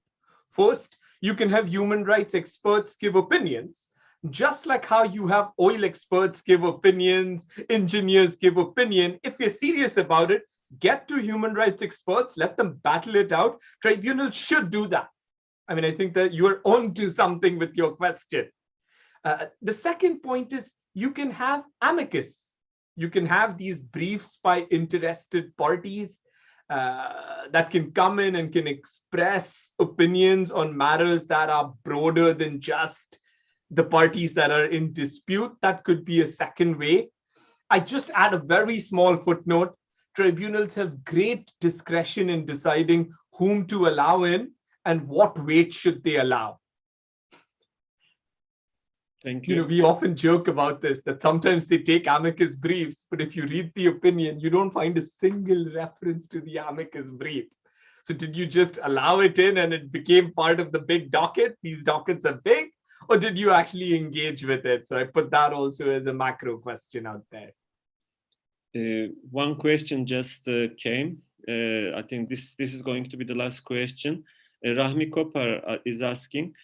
First, you can have human rights experts give opinions, just like how you have oil experts give opinions, engineers give opinion. If you're serious about it, get to human rights experts, let them battle it out. Tribunals should do that. I mean, I think that you're onto something with your question. The second point is you can have amicus. You can have these briefs by interested parties that can come in and can express opinions on matters that are broader than just the parties that are in dispute. That could be a second way. I just add a very small footnote. Tribunals have great discretion in deciding whom to allow in and what weight should they allow. Thank you. You know, we often joke about this, that sometimes they take amicus briefs, but if you read the opinion, you don't find a single reference to the amicus brief. So did you just allow it in and it became part of the big docket? These dockets are big, or did you actually engage with it? So I put that also as a macro question out there. One question just came. I think this is going to be the last question. Rahmi Kopar is asking,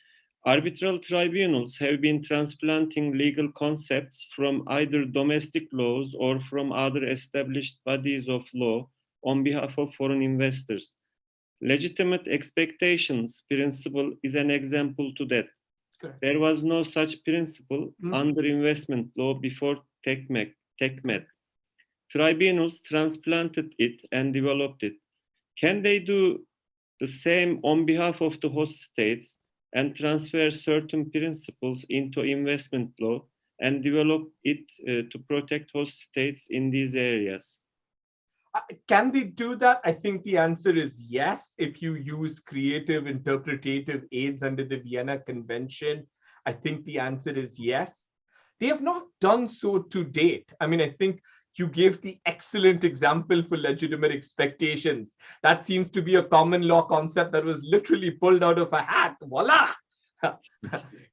arbitral tribunals have been transplanting legal concepts from either domestic laws or from other established bodies of law on behalf of foreign investors. Legitimate expectations principle is an example to that. Correct. There was no such principle under investment law before TECMED. Tribunals transplanted it and developed it. Can they do the same on behalf of the host states and transfer certain principles into investment law and develop it to protect host states in these areas? Can they do that? I think the answer is yes. If you use creative interpretative aids under the Vienna Convention, I think the answer is yes. They have not done so to date. I mean, I think you gave the excellent example for legitimate expectations. That seems to be a common law concept that was literally pulled out of a hat. Voila!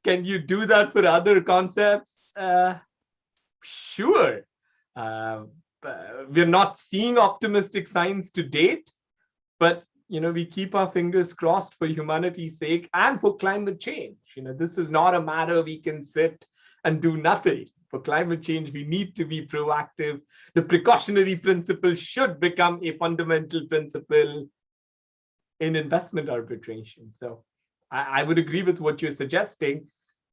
Can you do that for other concepts? Sure. We're not seeing optimistic signs to date, but we keep our fingers crossed for humanity's sake and for climate change. This is not a matter we can sit and do nothing. For climate change, we need to be proactive. The precautionary principle should become a fundamental principle in investment arbitration. So I would agree with what you're suggesting,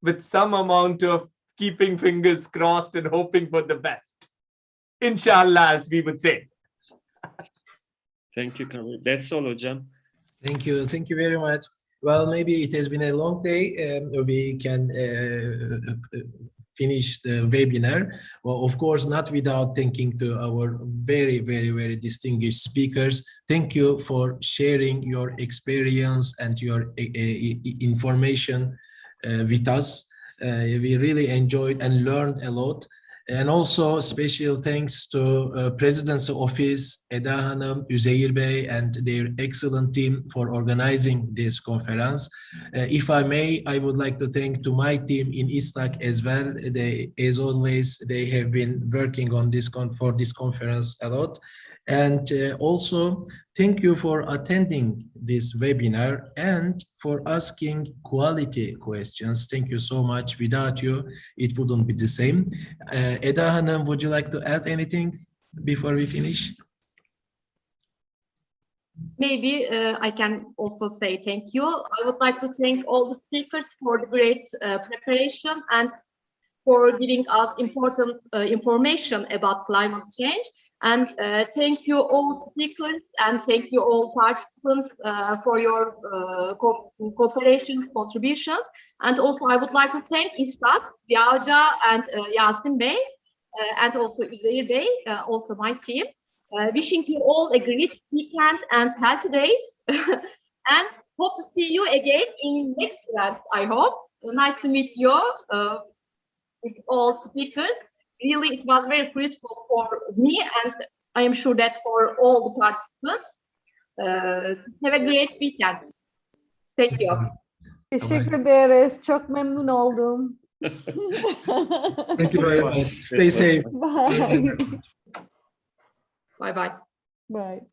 with some amount of keeping fingers crossed and hoping for the best. Inshallah, as we would say. Thank you, Kamil. That's all, hocam. Thank you. Thank you very much. Well, maybe it has been a long day. We can finish the webinar. Well, of course, not without thanking to our very, very, very distinguished speakers. Thank you for sharing your experience and your information with us. We really enjoyed and learned a lot. And also special thanks to Presidency Office, Eda Hanım, Üzeyir Bey, and their excellent team for organizing this conference. If I may, I would like to thank to my team in ISTAC as well. They, as always, they have been working on this for this conference a lot. And also, thank you for attending this webinar and for asking quality questions. Thank you so much. Without you, it wouldn't be the same. Eda Hanım, would you like to add anything before we finish? Maybe I can also say thank you. I would like to thank all the speakers for the great preparation and for giving us important information about climate change. And thank you all speakers and thank you all participants for your cooperations, contributions. And also I would like to thank İSTAC, Ziya Hoca and Yasin Bey, and also Üzeyir Bey, also my team. Wishing you all a great weekend and healthy days. And hope to see you again in next events, I hope. Nice to meet you with all speakers. Really, it was very fruitful for me, and I am sure that for all the participants. Have a great weekend. Thank you. Teşekkür ederiz. Çok memnun oldum. Thank you very much. Stay safe. Bye. Bye bye. Bye.